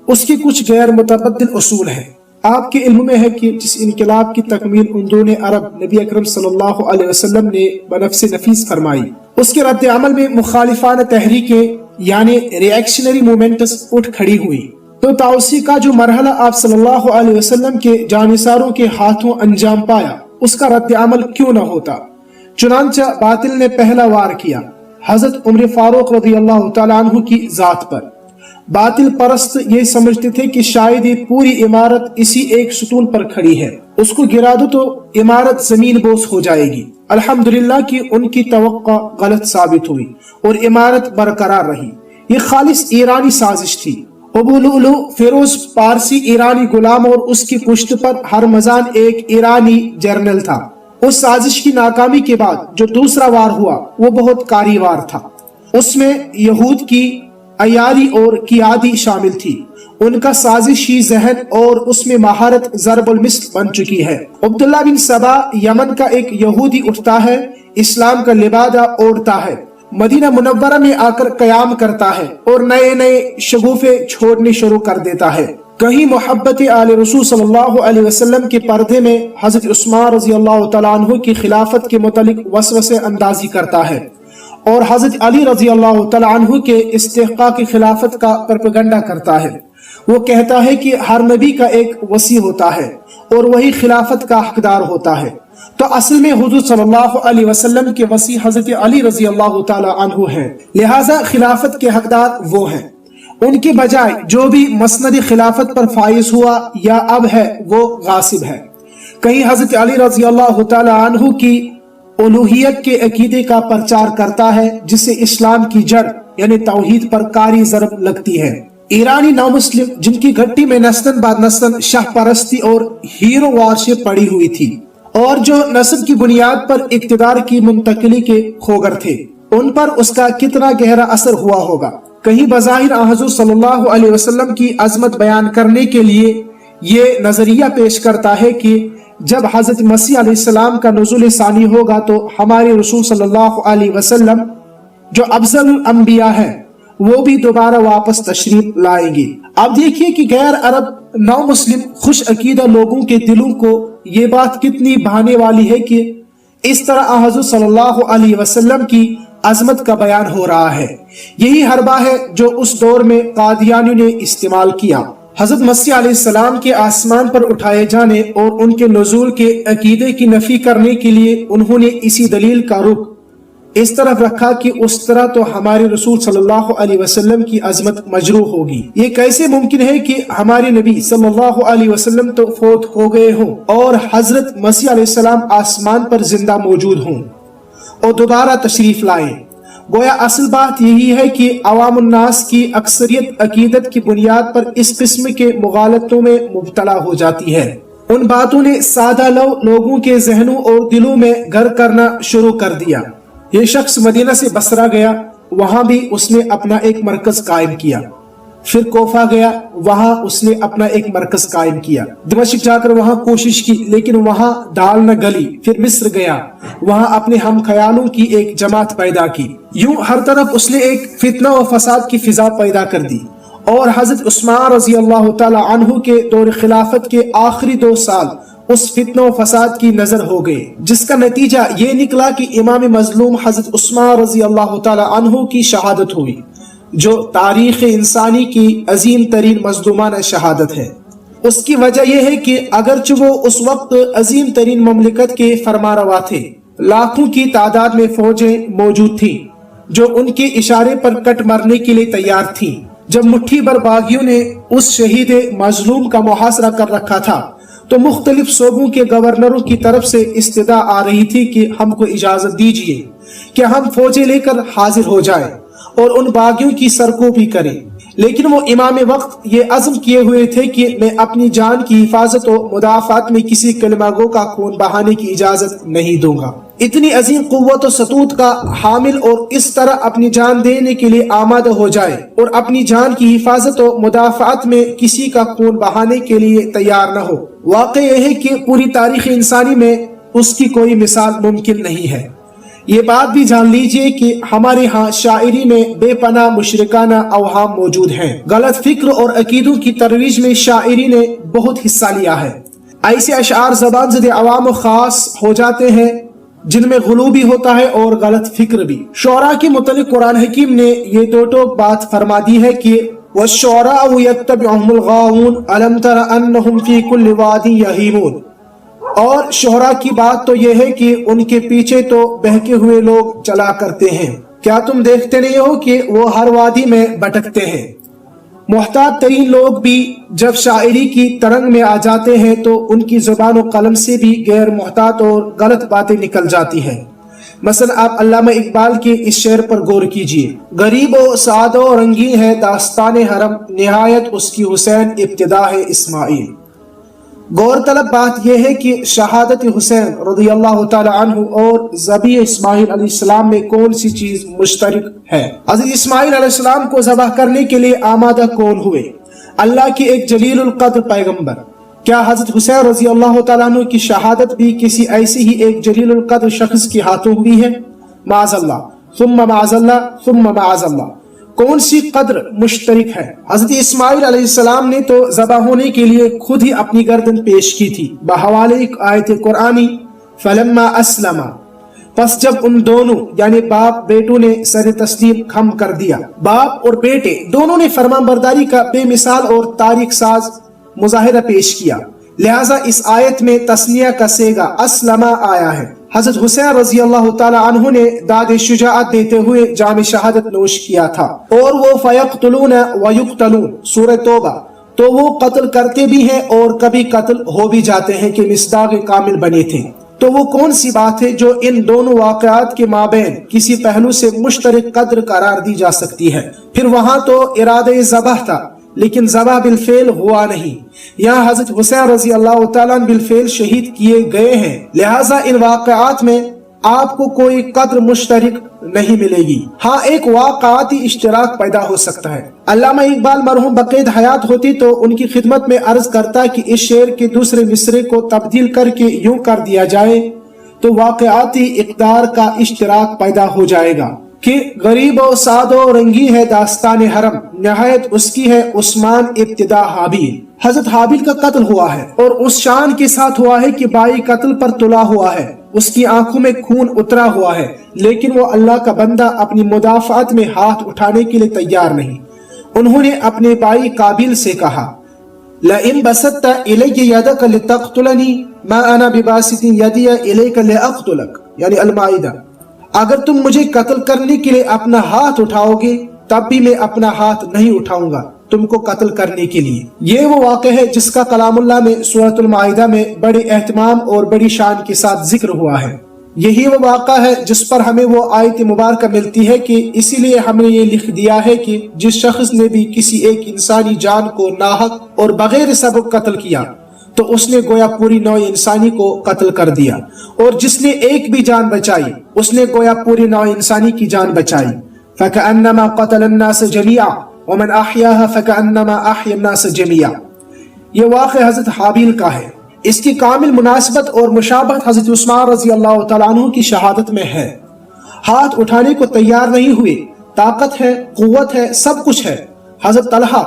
اس کی کچھ غیر متبدل اصول ہیں۔ آپ کے علم میں ہے کہ جس انقلاب کی تکمیل اندرون عرب نبی اکرم صلی اللہ علیہ وسلم نے بنفس نفیس فرمائی، اس کے رد عمل میں مخالفانہ تحریکیں یعنی ریئیکشنری موومنٹس اٹھ کھڑی ہوئی، تو توسیع کا جو مرحلہ آپ صلی اللہ علیہ وسلم کے جانثاروں کے ہاتھوں انجام پایا اس کا رد عمل کیوں نہ ہوتا۔ چنانچہ باطل نے پہلا وار کیا حضرت عمر فاروق رضی اللہ تعالیٰ عنہ کی ذات پر۔ باطل پرست یہ سمجھتے تھے کہ شاید یہ پوری عمارت اسی ایک ستون پر کھڑی ہے، اس کو گرا دو تو عمارت زمین بوس ہو جائے گی۔ الحمدللہ کہ ان کی توقع غلط ثابت ہوئی اور عمارت برقرار رہی۔ یہ خالص ایرانی سازش تھی۔ ابو لؤلؤ فیروز پارسی ایرانی غلام اور اس کی پشت پر ہرمزان ایک ایرانی جرنل تھا۔ اس سازش کی ناکامی کے بعد جو دوسرا وار ہوا وہ بہت کاری وار تھا۔ اس میں یہود کی عیاری اور قیادی شامل تھی، ان کا سازشی ذہن اور اس میں مہارت ضرب المثل بن چکی ہے۔ عبداللہ بن سبا یمن کا ایک یہودی اٹھتا ہے، اسلام کا لبادہ اوڑھتا ہے، مدینہ منورہ میں آ کر قیام کرتا ہے اور نئے شگوفے چھوڑنے شروع کر دیتا ہے۔ کہیں محبت آل رسول صلی اللہ علیہ وسلم کے پردے میں حضرت عثمان رضی اللہ تعالیٰ عنہ کی خلافت کے متعلق وسوسے اندازی کرتا ہے اور حضرت علی رضی اللہ تعالیٰ عنہ کے استحقاق کی خلافت کا پروپیگنڈا کرتا ہے۔ وہ کہتا ہے کہ ہر نبی کا ایک وصی ہوتا ہے اور وہی خلافت کا حقدار ہوتا ہے، تو اصل میں حضور صلی اللہ علیہ وسلم کے وصی حضرت علی رضی اللہ تعالیٰ عنہ ہیں، لہٰذا خلافت کے حقدار وہ ہیں۔ ان کے بجائے جو بھی مسند خلافت پر فائز ہوا یا اب ہے وہ غاصب ہے۔ کہیں حضرت علی رضی اللہ تعالیٰ عنہ کی الوہیت کے عقیدے کا پرچار کرتا ہے جسے اسلام کی جڑ یعنی توحید پر کاری ضرب لگتی ہے۔ ایرانی نو مسلم جن کی گھٹی میں نسلاً بعد نسلاً شاہ پرستی اور ہیرو وارشپ پڑی ہوئی تھی اور جو نسب کی بنیاد پر اقتدار کی منتقلی کے خوگر تھے، ان پر اس کا کتنا گہرا اثر ہوا ہوگا۔ کہیں بظاہر حضور صلی اللہ علیہ وسلم کی عظمت بیان کرنے کے لیے یہ نظریہ پیش کرتا ہے کہ جب حضرت مسیح علیہ السلام کا نزول ثانی ہوگا تو ہمارے رسول صلی اللہ علیہ وسلم جو افضل الانبیاء ہیں وہ بھی دوبارہ واپس تشریف لائیں گے۔ اب دیکھیے کہ غیر عرب نو مسلم خوش عقیدہ لوگوں کے دلوں کو یہ بات کتنی بھانے والی ہے کہ اس طرح حضور صلی اللہ علیہ وسلم کی عظمت کا بیان ہو رہا ہے۔ یہی حربہ ہے جو اس دور میں قادیانیوں نے استعمال کیا حضرت مسیح علیہ السلام کے آسمان پر اٹھائے جانے اور ان کے نزول کے عقیدے کی نفی کرنے کے لیے انہوں نے اسی دلیل کا رخ اس طرف رکھا کہ اس طرح تو ہمارے رسول صلی اللہ علیہ وسلم کی عظمت مجروح ہوگی۔ یہ کیسے ممکن ہے کہ ہمارے نبی صلی اللہ علیہ وسلم تو فوت ہو گئے ہوں اور حضرت مسیح علیہ السلام آسمان پر زندہ موجود ہوں اور دوبارہ تشریف لائیں؟ گویا اصل بات یہی ہے کہ عوام الناس کی اکثریت عقیدت کی بنیاد پر اس قسم کے مغالطوں میں مبتلا ہو جاتی ہے۔ ان باتوں نے سادہ لوگوں کے ذہنوں اور دلوں میں گھر کرنا شروع کر دیا۔ یہ شخص مدینہ سے بصرہ گیا، وہاں بھی اس نے اپنا ایک مرکز قائم کیا۔ پھر کوفہ گیا، وہاں اس نے اپنا ایک مرکز قائم کیا۔ دمشق جا کر وہاں کوشش کی لیکن وہاں ڈال نہ گلی۔ پھر مصر گیا، وہاں اپنے ہم خیالوں کی ایک جماعت پیدا کی۔ یوں ہر طرف اس نے ایک فتنہ و فساد کی فضا پیدا کر دی، اور حضرت عثمان رضی اللہ تعالی عنہ کے دور خلافت کے آخری 2 سال اس فتنہ و فساد کی نظر ہو گئے، جس کا نتیجہ یہ نکلا کہ امام مظلوم حضرت عثمان رضی اللہ تعالی عنہ کی شہادت ہوئی، جو تاریخ انسانی کی عظیم ترین مظلومانہ شہادت ہے۔ اس کی وجہ یہ ہے کہ اگرچہ وہ اس وقت عظیم ترین مملکت کے فرمانروا تھے، لاکھوں کی تعداد میں فوجیں موجود تھیں جو ان کے اشارے پر کٹ مرنے کے لیے تیار تھیں۔ جب مٹھی بھر باغیوں نے اس شہید مظلوم کا محاصرہ کر رکھا تھا تو مختلف صوبوں کے گورنروں کی طرف سے استدعا آ رہی تھی کہ ہم کو اجازت دیجیے کہ ہم فوجیں لے کر حاضر ہو جائیں اور ان باغیوں کی سرکوبی کریں، لیکن وہ امام وقت یہ عزم کیے ہوئے تھے کہ میں اپنی جان کی حفاظت و مدافعت میں کسی کلمہ گو کا خون بہانے کی اجازت نہیں دوں گا۔ اتنی عظیم قوت و سطوت کا حامل اور اس طرح اپنی جان دینے کے لیے آمادہ ہو جائے اور اپنی جان کی حفاظت و مدافعت میں کسی کا خون بہانے کے لیے تیار نہ ہو، واقع یہ ہے کہ پوری تاریخ انسانی میں اس کی کوئی مثال ممکن نہیں ہے۔ یہ بات بھی جان لیجئے کہ ہمارے ہاں شاعری میں بے پناہ مشرکانہ اوہام موجود ہیں۔ غلط فکر اور عقیدوں کی ترویج میں شاعری نے بہت حصہ لیا ہے۔ ایسے اشعار زبان زد عوام خاص ہو جاتے ہیں جن میں غلو بھی ہوتا ہے اور غلط فکر بھی۔ شعراء کے متعلق قرآن حکیم نے یہ دو ٹوک بات فرما دی ہے کہ وَالشُّعَرَاءُ يَتَّبِعُهُمُ الْغَاوُونَ أَلَمْ تَرَ أَنَّهُمْ فِي كُلِّ وَادٍ يَهِيمُونَ۔ اور شعراء کی بات تو یہ ہے کہ ان کے پیچھے تو بہکے ہوئے لوگ چلا کرتے ہیں، کیا تم دیکھتے نہیں ہو کہ وہ ہر وادی میں بھٹکتے ہیں؟ محتاط ترین لوگ بھی جب شاعری کی ترنگ میں آ جاتے ہیں تو ان کی زبان و قلم سے بھی غیر محتاط اور غلط باتیں نکل جاتی ہیں۔ مثلا آپ علامہ اقبال کے اس شعر پر غور کیجئے: غریب و سادہ و رنگین ہے داستان حرم، نہایت اس کی حسین ابتدا ہے اسماعیل۔ غور طلب بات یہ ہے کہ شہادت حسین رضی اللہ تعالی عنہ اور ذبح اسماعیل علیہ السلام میں کون سی چیز مشترک ہے؟ حضرت اسماعیل علیہ السلام کو ذبح کرنے کے لیے آمادہ کون ہوئے؟ اللہ کے ایک جلیل القدر پیغمبر۔ کیا حضرت حسین رضی اللہ تعالیٰ عنہ کی شہادت بھی کسی ایسے ہی ایک جلیل القدر شخص کے ہاتھوں ہوئی ہے؟ معاذ اللہ ثم معاذ اللہ ثم معاذ اللہ۔ کون سی قدر مشترک ہے؟ حضرت اسماعیل علیہ السلام نے تو ذبح ہونے کے لیے خود ہی اپنی گردن پیش کی تھی بحوالے ایک آیت قرآنی فلما اسلما، پس جب ان دونوں یعنی باپ بیٹوں نے سر تسلیم خم کر دیا، باپ اور بیٹے دونوں نے فرمان برداری کا بے مثال اور تاریخ ساز مظاہرہ پیش کیا، لہٰذا اس آیت میں تثنیہ کا صیغہ اسلما آیا ہے۔ حضرت حسین رضی اللہ تعالی عنہ نے داد شجاعت دیتے ہوئے جام شہادت نوش کیا تھا، اور وہ فیقتلون ویقتلون سورہ توبہ، تو وہ قتل کرتے بھی ہیں اور کبھی قتل ہو بھی جاتے ہیں کہ مصداق کامل بنے تھے۔ تو وہ کون سی بات ہے جو ان دونوں واقعات کے مابین کسی پہلو سے مشترک قدر قرار دی جا سکتی ہے؟ پھر وہاں تو ارادہ ذبح تھا لیکن ذبح بالفعل ہوا نہیں۔ یہاں حضرت حسین رضی اللہ تعالیٰ بالفعل شہید کیے گئے ہیں، لہٰذا ان واقعات میں آپ کو کوئی قدر مشترک نہیں ملے گی۔ ہاں ایک واقعاتی اشتراک پیدا ہو سکتا ہے۔ علامہ اقبال مرحوم بقید حیات ہوتی تو ان کی خدمت میں عرض کرتا کہ اس شعر کے دوسرے مصرے کو تبدیل کر کے یوں کر دیا جائے تو واقعاتی اقدار کا اشتراک پیدا ہو جائے گا کہ غریب و سادہ و رنگی ہے داستان حرم، نہایت اس کی ہے عثمان ابتدا حابیل۔ حضرت حابیل کا قتل ہوا ہے اور اس شان کے ساتھ ہوا ہے کہ بائی قتل پر تلا ہوا ہے، اس کی آنکھوں میں خون اترا ہوا ہے، لیکن وہ اللہ کا بندہ اپنی مدافعت میں ہاتھ اٹھانے کے لیے تیار نہیں۔ انہوں نے اپنے بھائی قابیل سے کہا لئن بسطت الی یدک لتقتلنی ما انا بباسط یدی الیک لاقتلک، یعنی المائدہ، اگر تم مجھے قتل کرنے کے لیے اپنا ہاتھ اٹھاؤ گے تب بھی میں اپنا ہاتھ نہیں اٹھاؤں گا تم کو قتل کرنے کے لیے۔ یہ وہ واقعہ ہے جس کا کلام اللہ میں سورۃ المائدہ میں بڑے اہتمام اور بڑی شان کے ساتھ ذکر ہوا ہے۔ یہی وہ واقعہ ہے جس پر ہمیں وہ آیت مبارکہ ملتی ہے کہ اسی لیے ہم نے یہ لکھ دیا ہے کہ جس شخص نے بھی کسی ایک انسانی جان کو ناحق اور بغیر سبب قتل کیا تو اس نے گویا پوری نوع انسانی کو قتل کر دیا، اور جس نے ایک بھی جان بچائی اس نے گویا پوری نوع انسانی کی جان بچائی۔ فَكَأَنَّمَا قَتَلَ النَّاسَ جَمِيعًا وَمَنْ أَحْيَاهَا فَكَأَنَّمَا أَحْيَا النَّاسَ جَمِيعًا۔ یہ واقعہ حضرت حابیل کا ہے۔ اس کی کامل مناسبت اور مشابہت حضرت عثمان رضی اللہ تعالیٰ عنہ کی شہادت میں ہے۔ ہاتھ اٹھانے کو تیار نہیں ہوئے، طاقت ہے، قوت ہے، سب کچھ ہے۔ حضرت طلحہ،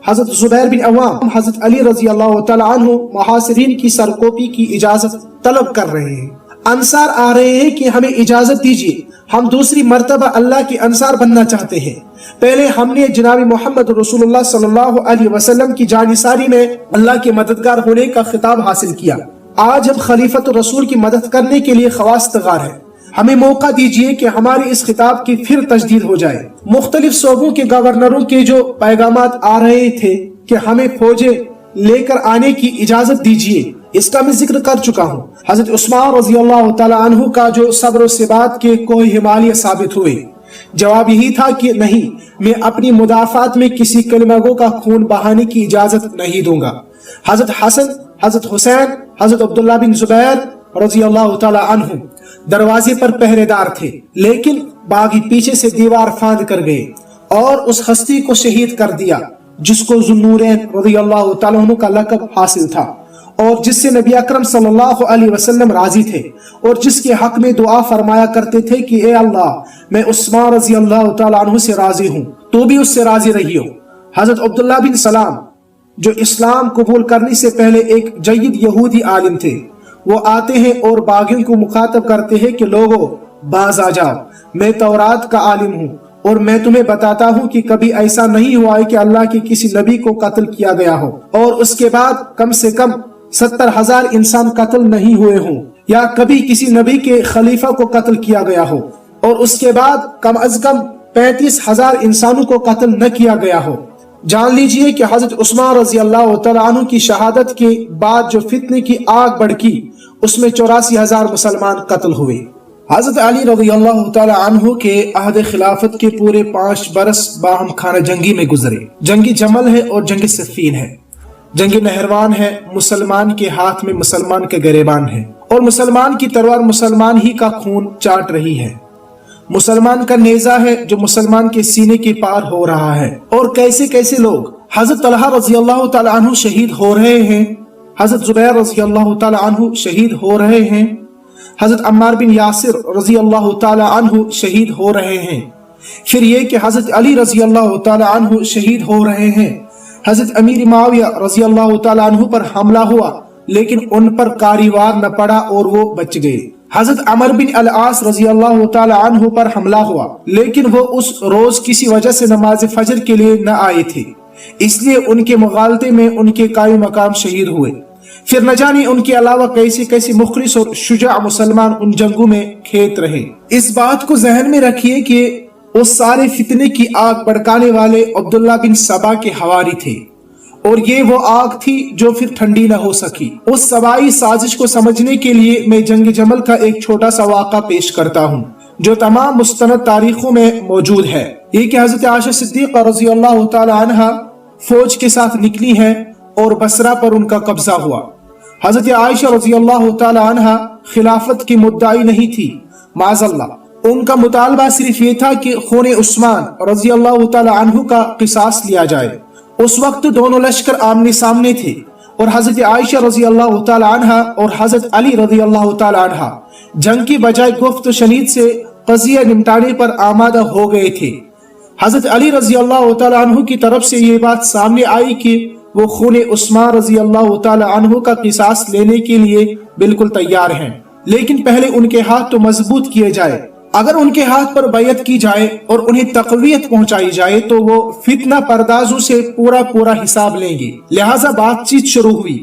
حضرت زبیر بن عوام، حضرت علی رضی اللہ تعالیٰ عنہ محاصرین کی سرکوبی کی اجازت طلب کر رہے ہیں۔ انصار آ رہے ہیں کہ ہمیں اجازت دیجیے، ہم دوسری مرتبہ اللہ کے انصار بننا چاہتے ہیں۔ پہلے ہم نے جناب محمد رسول اللہ صلی اللہ علیہ وسلم کی جانثاری میں اللہ کے مددگار ہونے کا خطاب حاصل کیا۔ آج ہم خلیفۃ رسول کی مدد کرنے کے لیے خواستگار ہیں، ہمیں موقع دیجیے کہ ہمارے اس خطاب کی پھر تجدید ہو جائے۔ مختلف صوبوں کے گورنروں کے جو پیغامات آ رہے تھے کہ ہمیں فوجیں لے کر آنے کی اجازت دیجیے، اس کا میں ذکر کر چکا ہوں۔ حضرت عثمان رضی اللہ تعالیٰ عنہ کا جو صبر و ثبات کے کوہ ہمالیہ ثابت ہوئے، جواب یہی تھا کہ نہیں، میں اپنی مدافعات میں کسی کلمہ گو کا خون بہانے کی اجازت نہیں دوں گا۔ حضرت حسن، حضرت حسین، حضرت عبداللہ بن زبیر رضی اللہ تعالیٰ عنہ دروازے پر پہرے دار تھے، لیکن باغی پیچھے سے دیوار پھاند کر گئے اور اس ہستی کو شہید کر دیا جس کو ذو النورین رضی اللہ تعالیٰ عنہ کا لقب حاصل تھا، اور جس سے نبی اکرم صلی اللہ علیہ وسلم راضی تھے، اور جس کے حق میں دعا فرمایا کرتے تھے کہ اے اللہ، میں عثمان رضی اللہ تعالیٰ عنہ سے راضی ہوں، تو بھی اس سے راضی رہی ہو۔ حضرت عبداللہ بن سلام، جو اسلام قبول کرنے سے پہلے ایک جید یہودی عالم تھے، وہ آتے ہیں اور باغیوں کو مخاطب کرتے ہیں کہ لوگو باز آ جاؤ، میں تورات کا عالم ہوں، اور میں تمہیں بتاتا ہوں کہ کبھی ایسا نہیں ہوا ہے کہ اللہ کے کسی نبی کو قتل کیا گیا ہو اور اس کے بعد کم سے کم 70,000 انسان قتل نہیں ہوئے ہوں، یا کبھی کسی نبی کے خلیفہ کو قتل کیا گیا ہو اور اس کے بعد کم از کم 35,000 انسانوں کو قتل نہ کیا گیا ہو۔ جان لیجئے کہ حضرت عثمان رضی اللہ تعالیٰ عنہ کی شہادت کے بعد جو فتنے کی آگ بڑکی، اس میں 84,000 مسلمان قتل ہوئے۔ حضرت علی رضی اللہ تعالیٰ عنہ کے عہد خلافت کے پورے 5 برس باہم خانہ جنگی میں گزرے۔ جنگ جمل ہے اور جنگ صفین ہے، جنگ نہروان ہے، مسلمان کے ہاتھ میں مسلمان کے گریبان ہے، اور مسلمان کی تلوار مسلمان ہی کا خون چاٹ رہی ہے، مسلمان کا نیزہ ہے جو مسلمان کے سینے کے پار ہو رہا ہے، اور کیسے کیسے لوگ۔ حضرت طلحہ رضی اللہ تعالیٰ عنہ شہید ہو رہے ہیں، حضرت زبیر رضی اللہ تعالیٰ عنہ شہید ہو رہے ہیں، حضرت عمار بن یاسر رضی اللہ تعالیٰ عنہ شہید ہو رہے ہیں، پھر یہ کہ حضرت علی رضی اللہ تعالیٰ عنہ شہید ہو رہے ہیں۔ حضرت امیر معاویہ رضی اللہ تعالیٰ عنہ پر حملہ ہوا لیکن ان پر کاری وار نہ پڑا اور وہ بچ گئے۔ حضرت عمر بن العاص رضی اللہ تعالیٰ عنہ پر حملہ ہوا لیکن وہ اس روز کسی وجہ سے نماز فجر کے لیے نہ آئے تھے، اس لیے ان کے مغالطے میں ان کے قائم مقام شہید ہوئے۔ پھر نہ جانے ان کے علاوہ کیسے کیسے مخلص اور شجاع مسلمان ان جنگوں میں کھیت رہے۔ اس بات کو ذہن میں رکھیے کہ اس سارے فتنے کی آگ بھڑکانے والے عبداللہ بن سبا کے حواری تھے، اور یہ وہ آگ تھی جو پھر ٹھنڈی نہ ہو سکی۔ اس سبائی سازش کو سمجھنے کے لیے میں جنگ جمل کا ایک چھوٹا سا واقعہ پیش کرتا ہوں جو تمام مستند تاریخوں میں موجود ہے۔ یہ کہ حضرت عائشہ صدیقہ رضی اللہ تعالی عنہا فوج کے ساتھ نکلی ہیں اور بصرہ پر ان کا قبضہ ہوا۔ حضرت عائشہ رضی اللہ تعالی عنہا خلافت کی مدعی نہیں تھی، معاذ اللہ، ان کا مطالبہ صرف یہ تھا کہ خون عثمان رضی اللہ تعالی عنہ کا قصاص لیا جائے۔ اس وقت دونوں لشکر آمنے سامنے تھے اور حضرت عائشہ رضی اللہ تعالی عنہا اور حضرت علی رضی اللہ تعالی عنہا جنگ کی بجائے گفت و شنید سے قضیہ نمٹانے پر آمادہ ہو گئے تھے۔ حضرت علی رضی اللہ تعالی عنہ کی طرف سے یہ بات سامنے آئی کہ وہ خون عثمان رضی اللہ تعالی عنہ کا قصاص لینے کے لیے بالکل تیار ہیں، لیکن پہلے ان کے ہاتھ تو مضبوط کیے جائے۔ اگر ان کے ہاتھ پر بیعت کی جائے اور انہیں تقویت پہنچائی جائے تو وہ فتنہ پردازوں سے پورا حساب لیں گے۔ لہٰذا بات چیت شروع ہوئی۔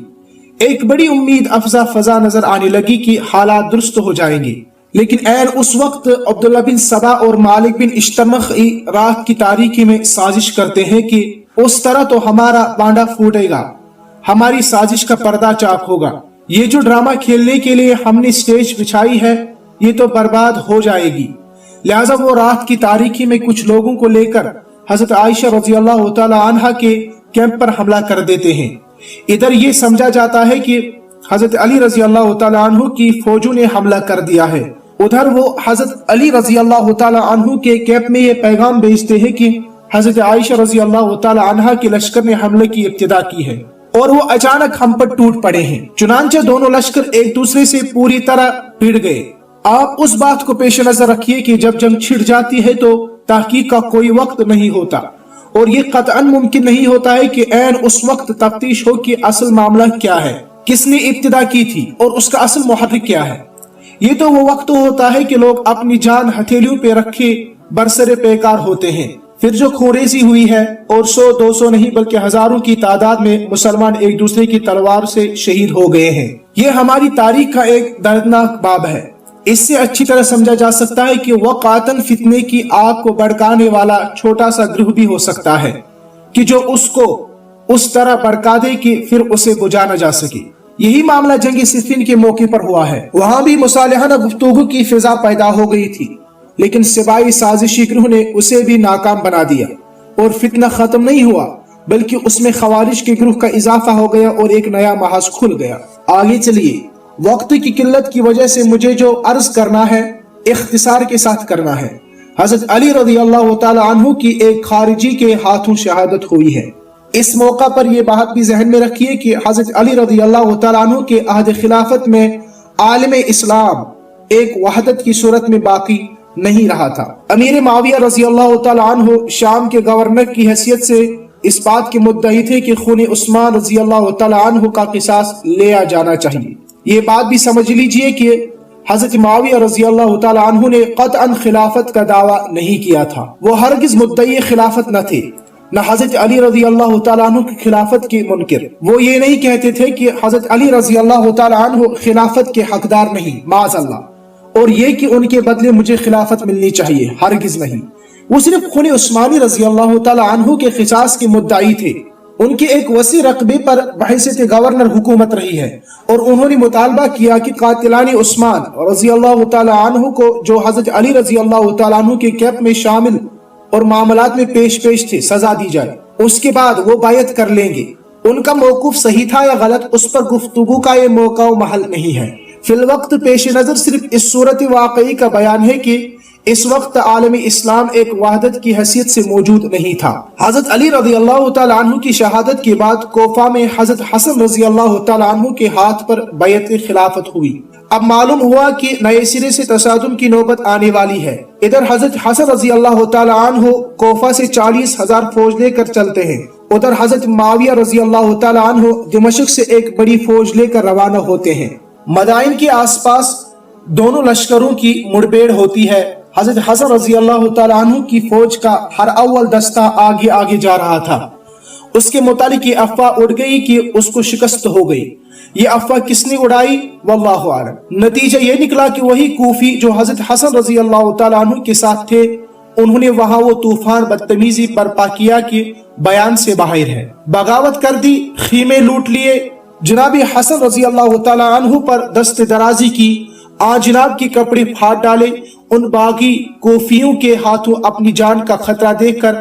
ایک بڑی امید افزا فضا نظر آنے لگی کہ حالات درست ہو جائیں گے، لیکن عین اس وقت عبداللہ بن سبا اور مالک بن اشتمخی رات کی تاریکی میں سازش کرتے ہیں کہ اس طرح تو ہمارا پانڈا پھوٹے گا، ہماری سازش کا پردہ چاک ہوگا، یہ جو ڈرامہ کھیلنے کے لیے ہم نے سٹیج بچھائی ہے یہ تو برباد ہو جائے گی۔ لہٰذا وہ رات کی تاریکی میں کچھ لوگوں کو لے کر حضرت عائشہ رضی اللہ تعالی عنہا کے کیمپ پر حملہ کر دیتے ہیں۔ ادھر یہ سمجھا جاتا ہے کہ حضرت علی رضی اللہ تعالی عنہ کی فوجوں نے حملہ کر دیا ہے، ادھر وہ حضرت علی رضی اللہ تعالی عنہ کے کیمپ میں یہ پیغام بھیجتے ہیں کہ حضرت عائشہ رضی اللہ تعالی عنہا کے لشکر نے حملے کی ابتدا کی ہے اور وہ اچانک ہم پر ٹوٹ پڑے ہیں۔ چنانچہ دونوں لشکر ایک دوسرے سے پوری طرح بھڑ گئے۔ آپ اس بات کو پیش نظر رکھیے کہ جب جنگ چھڑ جاتی ہے تو تحقیق کا کوئی وقت نہیں ہوتا، اور یہ قطعاً ممکن نہیں ہوتا ہے کہ عین اس وقت تفتیش ہو کہ اصل معاملہ کیا ہے، کس نے ابتدا کی تھی اور اس کا اصل محرک کیا ہے۔ یہ تو وہ وقت ہوتا ہے کہ لوگ اپنی جان ہتھیلیوں پہ رکھے برسر پیکار ہوتے ہیں، پھر جو خونریزی ہوئی ہے اور 100-200 نہیں بلکہ ہزاروں کی تعداد میں مسلمان ایک دوسرے کی تلوار سے شہید ہو گئے ہیں، یہ ہماری تاریخ کا ایک دردناک باب ہے۔ اس سے اچھی طرح سمجھا جا سکتا ہے کہ وقاتاً فتنے کی آگ کو بھڑکانے والا چھوٹا سا گروہ بھی ہو سکتا ہے کہ جو اس کو اس طرح بھڑکا دے کہ پھر اسے بجھا نہ جا سکے۔ یہی معاملہ جنگ صفین کے موقع پر ہوا ہے، وہاں بھی مصالحانہ گفتگو کی فضا پیدا ہو گئی تھی، لیکن سبائی سازشی گروہ نے اسے بھی ناکام بنا دیا اور فتنہ ختم نہیں ہوا بلکہ اس میں خوارج کے گروہ کا اضافہ ہو گیا اور ایک نیا محاذ کھل گیا۔ آگے چلیے، وقت کی قلت کی وجہ سے مجھے جو عرض کرنا ہے اختصار کے ساتھ کرنا ہے۔ حضرت علی رضی اللہ تعالی عنہ کی ایک خارجی کے ہاتھوں شہادت ہوئی ہے۔ اس موقع پر یہ بات بھی ذہن میں رکھیے کہ حضرت علی رضی اللہ تعالی عنہ کے عہد خلافت میں عالم اسلام ایک وحدت کی صورت میں باقی نہیں رہا تھا۔ امیر معاویہ رضی اللہ تعالی عنہ شام کے گورنر کی حیثیت سے اس بات کے مدعی تھے کہ خون عثمان رضی اللہ تعالی عنہ کا قصاص لیا جانا چاہیے۔ یہ بات بھی سمجھ لیجئے کہ حضرت معاویہ رضی اللہ تعالی عنہ نے قطعاً خلافت کا دعویٰ نہیں کیا تھا، وہ ہرگز مدعی خلافت نہ تھے، نہ حضرت علی رضی اللہ تعالی عنہ کی خلافت کے منکر۔ وہ یہ نہیں کہتے تھے کہ حضرت علی رضی اللہ تعالی عنہ خلافت کے حقدار نہیں، معاذ اللہ، اور یہ کہ ان کے بدلے مجھے خلافت ملنی چاہیے، ہرگز نہیں۔ وہ صرف خون عثمانی رضی اللہ تعالی عنہ کے قصاص کے مدعی تھے۔ ان کے ایک وسیع رقبے پر بحیثیت گورنر حکومت رہی ہے اور انہوں نے مطالبہ کیا کہ قاتلان عثمان رضی اللہ تعالی عنہ کو جو حضرت علی رضی اللہ تعالی عنہ کے کیمپ میں شامل اور معاملات میں پیش تھے سزا دی جائے، اس کے بعد وہ بیعت کر لیں گے۔ ان کا موقف صحیح تھا یا غلط، اس پر گفتگو کا یہ موقع و محل نہیں ہے۔ فی الوقت پیش نظر صرف اس صورت واقعی کا بیان ہے کہ اس وقت عالم اسلام ایک وحدت کی حیثیت سے موجود نہیں تھا۔ حضرت علی رضی اللہ تعالی عنہ کی شہادت کے بعد کوفہ میں حضرت حسن رضی اللہ تعالی عنہ کے ہاتھ پر بیعت خلافت ہوئی۔ اب معلوم ہوا کہ نئے سرے سے تصادم کی نوبت آنے والی ہے۔ ادھر حضرت حسن رضی اللہ تعالی عنہ کوفہ سے 40,000 فوج لے کر چلتے ہیں، ادھر حضرت معاویہ رضی اللہ تعالی عنہ دمشق سے ایک بڑی فوج لے کر روانہ ہوتے ہیں۔ مدائن کے آس پاس دونوں لشکروں کی مڑبیڑ ہوتی ہے۔ حضرت حسن رضی اللہ تعالی عنہ کی فوج کا ہر اول دستہ آگے جا رہا تھا۔ اس کے متعلق یہ افواہ اڑ گئی کہ اس کو شکست ہو گئی۔ یہ افواہ کس نے اڑائی؟ واللہ اعلم۔ نتیجہ یہ نکلا کہ وہی کوفی جو حضرت حسن رضی اللہ تعالی عنہ کے ساتھ تھے، انہوں نے وہاں وہ طوفان بدتمیزی برپا کیا کہ بیان سے باہر ہے۔ بغاوت کر دی، خیمے لوٹ لیے، جناب حسن رضی اللہ تعالی عنہ پر دست درازی کی، جناب کی کپڑے پھاڑ ڈالے۔ ان باغی کوفیوں کے ہاتھوں اپنی جان کا خطرہ دیکھ کر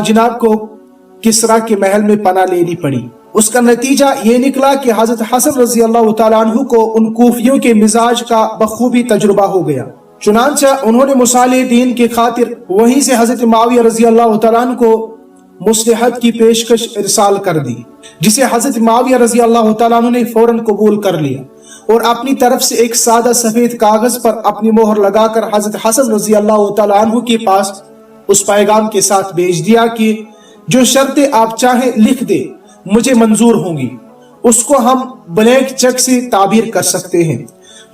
جناب کو کسرا کے محل میں پناہ لینی پڑی۔ اس کا نتیجہ یہ نکلا کہ حضرت حسن رضی اللہ تعالی عنہ کو ان کوفیوں کے مزاج کا بخوبی تجربہ ہو گیا، چنانچہ انہوں نے مصالح دین کی خاطر وہیں سے حضرت معاویہ رضی اللہ تعالی عنہ کو مصلحت کی پیشکش ارسال کر دی، جسے حضرت معاویہ رضی اللہ تعالی عنہ نے فوراً قبول کر لیا اور اپنی طرف سے ایک سادہ سفید کاغذ پر اپنی مہر لگا کر حضرت حسن رضی اللہ تعالی عنہ کے پاس اس پیغام کے ساتھ بھیج دیا کہ جو شرطیں آپ چاہیں لکھ دے، مجھے منظور ہوں گی، اس کو ہم بلینک چیک سے تعبیر کر سکتے ہیں۔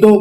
2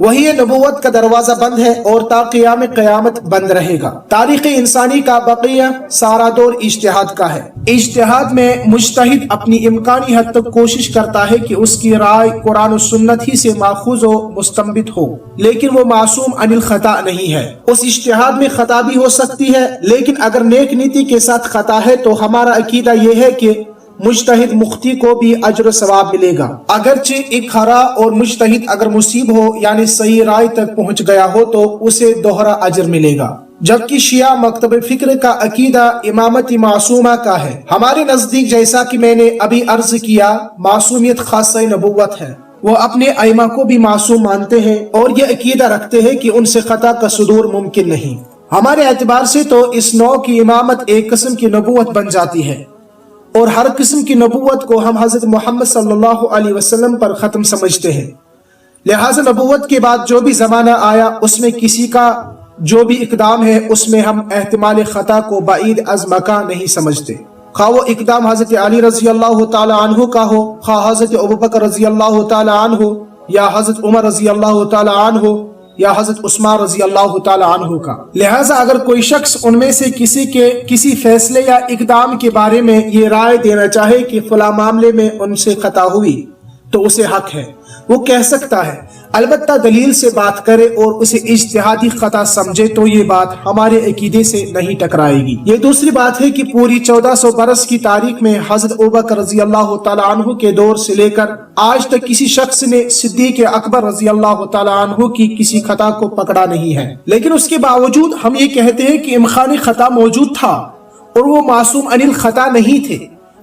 وہی نبوت کا دروازہ بند ہے اور تا قیام قیامت بند رہے گا۔ تاریخ انسانی کا بقیہ سارا دور اجتہاد کا ہے۔ اجتہاد میں مجتہد اپنی امکانی حد تک کوشش کرتا ہے کہ اس کی رائے قرآن و سنت ہی سے ماخوذ و مستنبط ہو، لیکن وہ معصوم عن الخطا نہیں ہے۔ اس اجتہاد میں خطا بھی ہو سکتی ہے، لیکن اگر نیک نیتی کے ساتھ خطا ہے تو ہمارا عقیدہ یہ ہے کہ مجتہد مختی کو بھی اجر و ثواب ملے گا، اگرچہ ایک خرا اور مجتہد اگر مصیب ہو یعنی صحیح رائے تک پہنچ گیا ہو تو اسے دوہرا اجر ملے گا۔ جبکہ شیعہ مکتب فکر کا عقیدہ امامت معصومہ کا ہے۔ ہمارے نزدیک جیسا کہ میں نے ابھی عرض کیا، معصومیت خاصہ نبوت ہے۔ وہ اپنے ائمہ کو بھی معصوم مانتے ہیں اور یہ عقیدہ رکھتے ہیں کہ ان سے خطا کا صدور ممکن نہیں۔ ہمارے اعتبار سے تو اس نوع کی امامت ایک قسم کی نبوت بن جاتی ہے، اور ہر قسم کی نبوت کو ہم حضرت محمد صلی اللہ علیہ وسلم پر ختم سمجھتے ہیں۔ لہٰذا نبوت کے بعد جو بھی زمانہ آیا اس میں کسی کا جو بھی اقدام ہے اس میں ہم احتمال خطا کو بعید از مکان نہیں سمجھتے، خواہ وہ اقدام حضرت علی رضی اللہ تعالی عنہ کا ہو، خواہ حضرت ابوبکر رضی اللہ تعالی عنہ ہو، یا حضرت عمر رضی اللہ تعالی عنہ ہو، یا حضرت عثمان رضی اللہ تعالی عنہ کا۔ لہٰذا اگر کوئی شخص ان میں سے کسی کے کسی فیصلے یا اقدام کے بارے میں یہ رائے دینا چاہے کہ فلاں معاملے میں ان سے خطا ہوئی تو اسے حق ہے، وہ کہہ سکتا ہے، البتہ دلیل سے بات کرے اور اسے اجتہادی خطا سمجھے تو یہ بات ہمارے عقیدے سے نہیں ٹکرائے گی۔ یہ دوسری بات ہے کہ پوری 1400 برس کی تاریخ میں حضرت ابوبکر رضی اللہ تعالی عنہ کے دور سے لے کر آج تک کسی شخص نے صدیق اکبر رضی اللہ تعالی عنہ کی کسی خطا کو پکڑا نہیں ہے، لیکن اس کے باوجود ہم یہ کہتے ہیں کہ امکان خطا موجود تھا اور وہ معصوم عن الخطا نہیں تھے۔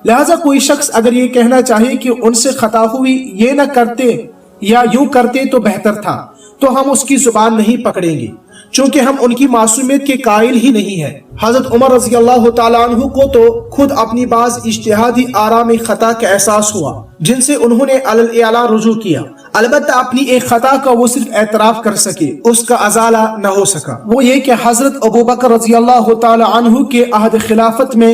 لہٰذا کوئی شخص اگر یہ کہنا چاہے کہ ان سے خطا ہوئی، یہ نہ کرتے یا یوں کرتے تو بہتر تھا، تو ہم اس کی زبان نہیں پکڑیں گے، چونکہ ہم ان کی معصومیت کے قائل ہی نہیں ہیں۔ حضرت عمر رضی اللہ تعالیٰ عنہ کو تو خود اپنی بعض اجتہادی آراء میں خطا کا احساس ہوا جن سے انہوں نے علی الاعلیٰ رجوع کیا، البتہ اپنی ایک خطا کا وہ صرف اعتراف کر سکے، اس کا ازالہ نہ ہو سکا۔ وہ یہ کہ حضرت ابوبکر رضی اللہ تعالیٰ عنہ کے عہد خلافت میں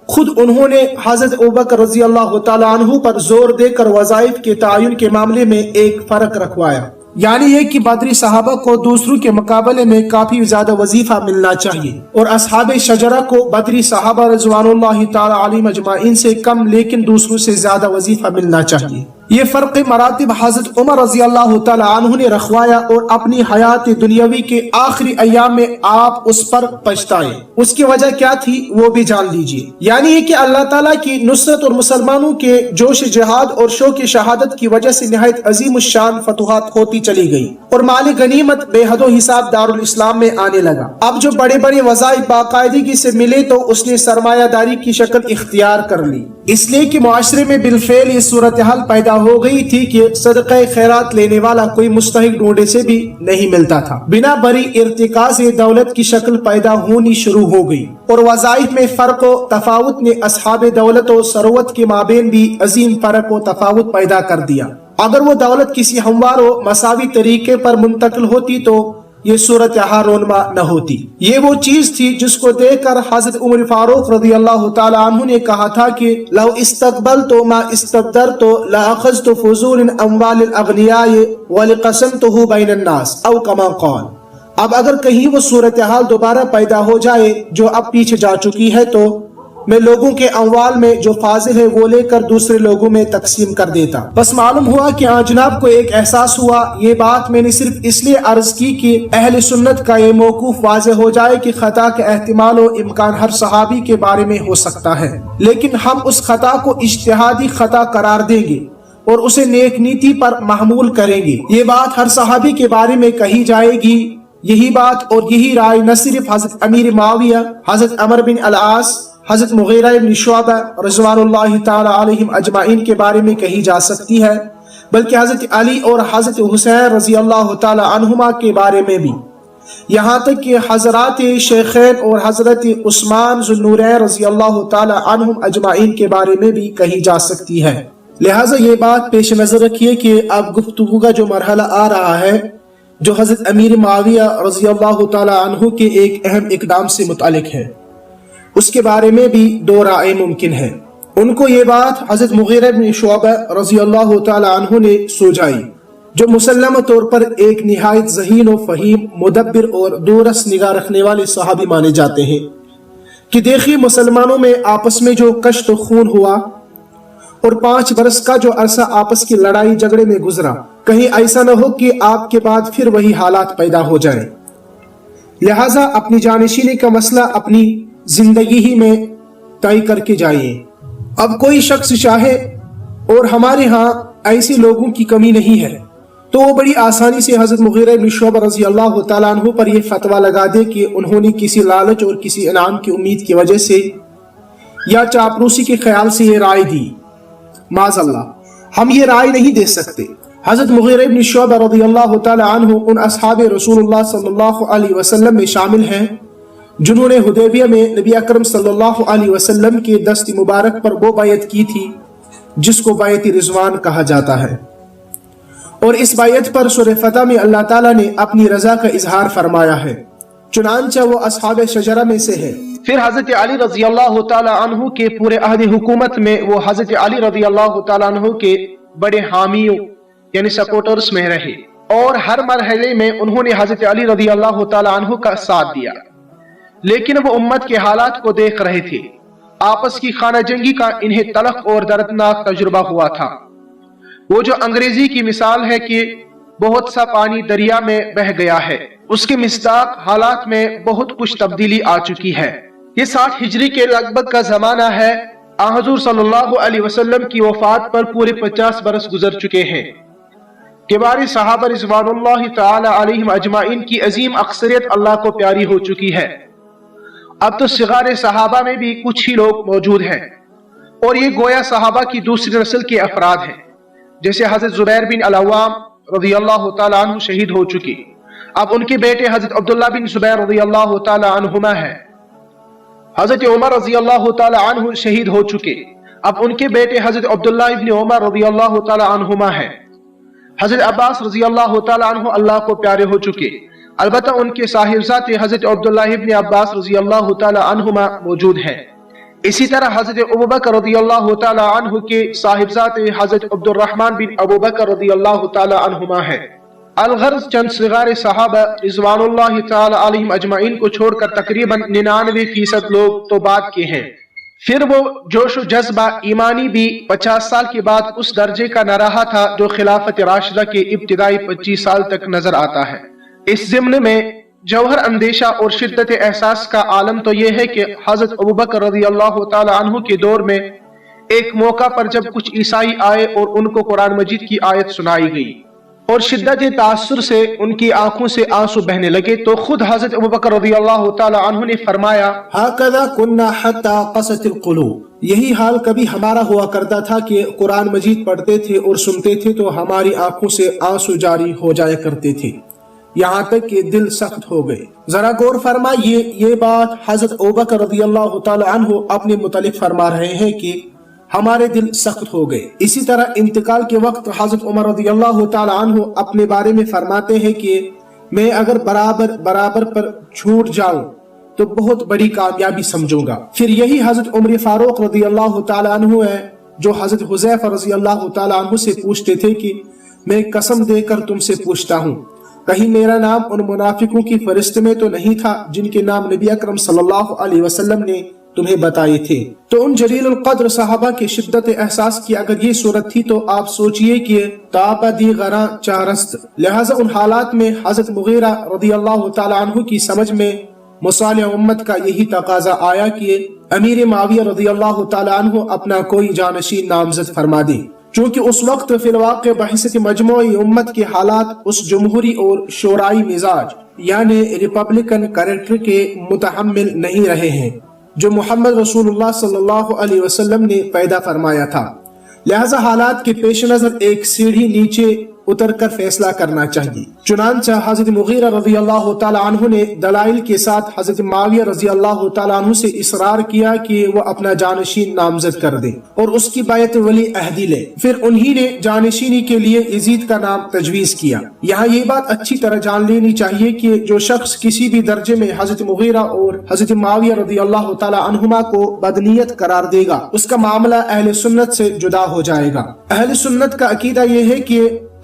خود انہوں نے حضرت ابوبکر رضی اللہ تعالیٰ عنہ پر زور دے کر وظائف کے تعین کے معاملے میں ایک فرق رکھوایا، یعنی یہ کہ بدری صحابہ کو دوسروں کے مقابلے میں کافی زیادہ وظیفہ ملنا چاہیے، اور اصحاب شجرہ کو بدری صحابہ رضوان اللہ تعالیٰ علیہم اجمعین سے کم لیکن دوسروں سے زیادہ وظیفہ ملنا چاہیے۔ یہ فرق مراتب حضرت عمر رضی اللہ تعالیٰ عنہ نے رکھوایا اور اپنی حیات دنیاوی کے آخری ایام میں آپ اس پر پچھتائے۔ اس کی وجہ کیا تھی وہ بھی جان لیجئے، یعنی یہ کہ اللہ تعالیٰ کی نصرت اور مسلمانوں کے جوش جہاد اور شوق شہادت کی وجہ سے نہایت عظیم الشان فتوحات ہوتی چلی گئی اور مال غنیمت بے حد و حساب دارالاسلام میں آنے لگا۔ اب جو بڑے بڑے وظائف باقاعدگی سے ملے تو اس نے سرمایہ داری کی شکل اختیار کر لی، اس لیے کہ معاشرے میں بالفعل یہ صورتحال پیدا ہو گئی تھی کہ صدقہ خیرات لینے والا کوئی مستحق ڈھونڈے سے بھی نہیں ملتا تھا۔ بنا بری ارتکاز دولت کی شکل پیدا ہونی شروع ہو گئی اور وظائف میں فرق و تفاوت نے اصحاب دولت و ثروت کے مابین بھی عظیم فرق و تفاوت پیدا کر دیا۔ اگر وہ دولت کسی ہموار و مساوی طریقے پر منتقل ہوتی تو یہ صورتحال رونما نہ ہوتی۔ یہ وہ چیز تھی جس کو دیکھ کر حضرت عمر فاروق رضی اللہ تعالی عنہ نے کہا تھا کہ لو استقبلت ما استقدرت لاخذت فضول اموال الاغنیاء ولقسمته بین الناس او کما قال۔ اب اگر کہیں وہ صورتحال دوبارہ پیدا ہو جائے جو اب پیچھے جا چکی ہے تو میں لوگوں کے اموال میں جو فاضل ہے وہ لے کر دوسرے لوگوں میں تقسیم کر دیتا۔ بس معلوم ہوا کہ جناب کو ایک احساس ہوا۔ یہ بات میں نے صرف اس لیے عرض کی کہ اہل سنت کا یہ موقف واضح ہو جائے کہ خطا کا احتمال و امکان ہر صحابی کے بارے میں ہو سکتا ہے، لیکن ہم اس خطا کو اجتہادی خطا قرار دیں گے اور اسے نیک نیتی پر محمول کریں گے۔ یہ بات ہر صحابی کے بارے میں کہی جائے گی۔ یہی بات اور یہی رائے نہ صرف حضرت امیر معاویہ، حضرت عمر بن العاص، حضرت مغیرہ بن شعبہ رضوان اللہ تعالی علیہم اجمعین کے بارے میں کہی جا سکتی ہے، بلکہ حضرت علی اور حضرت حسین رضی اللہ تعالی عنہما کے بارے میں بھی، یہاں تک کہ حضرات شیخین اور حضرت عثمان ذو النورین رضی اللہ تعالی عنہم اجمعین کے بارے میں بھی کہی جا سکتی ہے۔ لہٰذا یہ بات پیش نظر رکھیے کہ اب گفتگو کا جو مرحلہ آ رہا ہے جو حضرت امیر معاویہ رضی اللہ تعالی عنہ کے ایک اہم اقدام سے متعلق ہے، اس کے بارے میں بھی دو رائے ممکن ہے۔ ان کو یہ بات حضرت مغیرہ بن شعبہ رضی اللہ تعالی عنہ نے سوجائی جو مسلم طور پر ایک نہایت ذہین و فہیم، مدبر اور دورس نگاہ رکھنے والے صحابی مانے جاتے ہیں کہ دیکھیے مسلمانوں میں آپس میں جو کشت و خون ہوا اور 5 برس کا جو عرصہ آپس کی لڑائی جھگڑے میں گزرا، کہیں ایسا نہ ہو کہ آپ کے بعد پھر وہی حالات پیدا ہو جائیں۔ لہٰذا اپنی جانشینی کا مسئلہ اپنی زندگی ہی میں طے کر کے جائیے۔ اب کوئی شخص چاہے اور ہمارے ہاں ایسے لوگوں کی کمی نہیں ہے تو وہ بڑی آسانی سے حضرت مغیرہ بن شعبہ رضی اللہ تعالیٰ عنہ پر یہ فتویٰ لگا دے کہ انہوں نے کسی لالچ اور کسی انعام کی امید کی وجہ سے یا چاپلوسی کے خیال سے یہ رائے دی۔ معاذ اللہ، ہم یہ رائے نہیں دے سکتے۔ حضرت مغیرہ بن شعبہ رضی اللہ تعالیٰ عنہ ان اصحاب رسول اللہ صلی اللہ علیہ وسلم میں شامل ہیں جنہوں نے حدیبیہ میں نبی اکرم صلی اللہ علیہ وسلم کے دست مبارک پر وہ بیعت کی تھی جس کو بیعت رضوان کہا جاتا ہے، اور اس بیعت پر سورہ فتح میں اللہ تعالیٰ نے اپنی رضا کا اظہار فرمایا ہے، چنانچہ وہ اصحاب شجرہ میں سے ہے۔ پھر حضرت علی رضی اللہ تعالیٰ عنہ کے پورے عہد حکومت میں وہ حضرت علی رضی اللہ تعالیٰ عنہ کے بڑے حامیوں یعنی سپورٹرز میں رہے، اور ہر مرحلے میں انہوں نے حضرت علی رضی اللہ تعالیٰ عنہ کا ساتھ دیا، لیکن وہ امت کے حالات کو دیکھ رہے تھے۔ آپس کی خانہ جنگی کا انہیں تلخ اور دردناک تجربہ ہوا تھا۔ وہ جو انگریزی کی مثال ہے کہ بہت سا پانی دریا میں بہہ گیا ہے، اس کے مصداق حالات میں بہت کچھ تبدیلی آ چکی ہے۔ یہ 60 ہجری کے لگ بھگ کا زمانہ ہے۔ حضور صلی اللہ علیہ وسلم کی وفات پر پورے 50 برس گزر چکے ہیں۔ کبار صحابہ رضوان اللہ تعالی علیہم اجمعین کی عظیم اکثریت اللہ کو پیاری ہو چکی ہے۔ اب تو صغار صحابہ میں بھی کچھ ہی لوگ موجود ہیں، اور یہ گویا صحابہ کی دوسری نسل کے افراد ہیں، جیسے حضرت زبیر بن العوام رضی اللہ تعالیٰ عنہ شہید ہو چکے، اب ان کے بیٹے حضرت عبداللہ بن زبیر رضی اللہ تعالیٰ عنہما ہیں۔ حضرت عمر رضی اللہ تعالیٰ عنہ شہید ہو چکے، اب ان کے بیٹے حضرت عبداللہ بن عمر رضی اللہ تعالیٰ عنہما ہیں۔ حضرت عباس رضی اللہ تعالیٰ عنہ اللہ کو پیارے ہو چکے، البتہ ان کے صاحبزاد حضرت عبداللہ بن عباس رضی اللہ تعالیٰ عنہما موجود ہیں۔ اسی طرح حضرت ابوبکر رضی اللہ تعالیٰ عنہ کے صاحبزاد حضرت عبد الرحمن بن ابوبکر رضی اللہ تعالیٰ عنہما ہیں۔ الغرض چند صغار صحابہ رضوان اللہ تعالیٰ علیہم اجمعین کو چھوڑ کر تقریباً 99% لوگ تو بعد کے ہیں۔ پھر وہ جوش و جذبہ ایمانی بھی 50 سال کے بعد اس درجے کا نہ رہا تھا جو خلافت راشدہ کے ابتدائی 25 سال تک نظر آتا ہے۔ اس ضمن میں جوہر اندیشہ اور شدت احساس کا عالم تو یہ ہے کہ حضرت ابوبکر رضی اللہ تعالی عنہ کے دور میں ایک موقع پر جب کچھ عیسائی آئے اور ان کو قرآن مجید کی آیت سنائی گئی اور شدت تاثر سے ان کی آنکھوں سے آنسو بہنے لگے، تو خود حضرت ابوبکر رضی اللہ تعالی عنہ نے فرمایا، ہَكَذَا كُنَّا حَتَّى قَسَتِ الْقُلُوبِ، یہی حال کبھی ہمارا ہوا کرتا تھا کہ قرآن مجید پڑھتے تھے اور سنتے تھے تو ہماری آنکھوں سے آنسو جاری ہو جایا کرتے تھے، یہاں تک کہ دل سخت ہو گئے۔ ذرا غور فرمائیے، یہ بات حضرت ابوبکر رضی اللہ تعالی عنہ اپنے متعلق فرما رہے ہیں کہ ہمارے دل سخت ہو گئے۔ اسی طرح انتقال کے وقت حضرت عمر رضی اللہ تعالی عنہ اپنے بارے میں فرماتے ہیں کہ میں اگر برابر پر چھوٹ جاؤں تو بہت بڑی کامیابی سمجھوں گا۔ پھر یہی حضرت عمر فاروق رضی اللہ تعالی عنہ ہے جو حضرت حذیفہ رضی اللہ تعالی عنہ سے پوچھتے تھے کہ میں قسم دے کر تم سے پوچھتا ہوں، کہیں میرا نام ان منافقوں کی فہرست میں تو نہیں تھا جن کے نام نبی اکرم صلی اللہ علیہ وسلم نے تمہیں بتائے تھے۔ تو ان جلیل القدر صحابہ کے شدت احساس کی اگر یہ صورت تھی تو آپ سوچئے کہ تابہ دی غراں چارست، لہٰذا ان حالات میں حضرت مغیرہ رضی اللہ تعالی عنہ کی سمجھ میں مصالح امت کا یہی تقاضا آیا کہ امیر معاویہ رضی اللہ تعالی عنہ اپنا کوئی جانشین نامزد فرما دے، چونکہ اس وقت فی الواقع بحثیت مجموعی امت کے حالات اس جمہوری اور شورائی مزاج یعنی ریپبلکن کریکٹر کے متحمل نہیں رہے ہیں جو محمد رسول اللہ صلی اللہ علیہ وسلم نے پیدا فرمایا تھا، لہذا حالات کے پیش نظر ایک سیڑھی نیچے اتر کر فیصلہ کرنا چاہیے۔ چنانچہ حضرت مغیرہ رضی اللہ تعالی عنہ نے دلائل کے ساتھ حضرت معاویہ رضی اللہ تعالی عنہ سے اصرار کیا کہ وہ اپنا جانشین نامزد کر دیں اور اس کی بیعت ولی عہدی لے۔ پھر انہی نے جانشینی کے لیے یزید کا نام تجویز کیا۔ یہاں یہ بات اچھی طرح جان لینی چاہیے کہ جو شخص کسی بھی درجے میں حضرت مغیرہ اور حضرت معاویہ رضی اللہ تعالی عنہما کو بدنیت قرار دے گا اس کا معاملہ اہل سنت سے جدا ہو جائے گا۔ اہل سنت کا عقیدہ یہ ہے کہ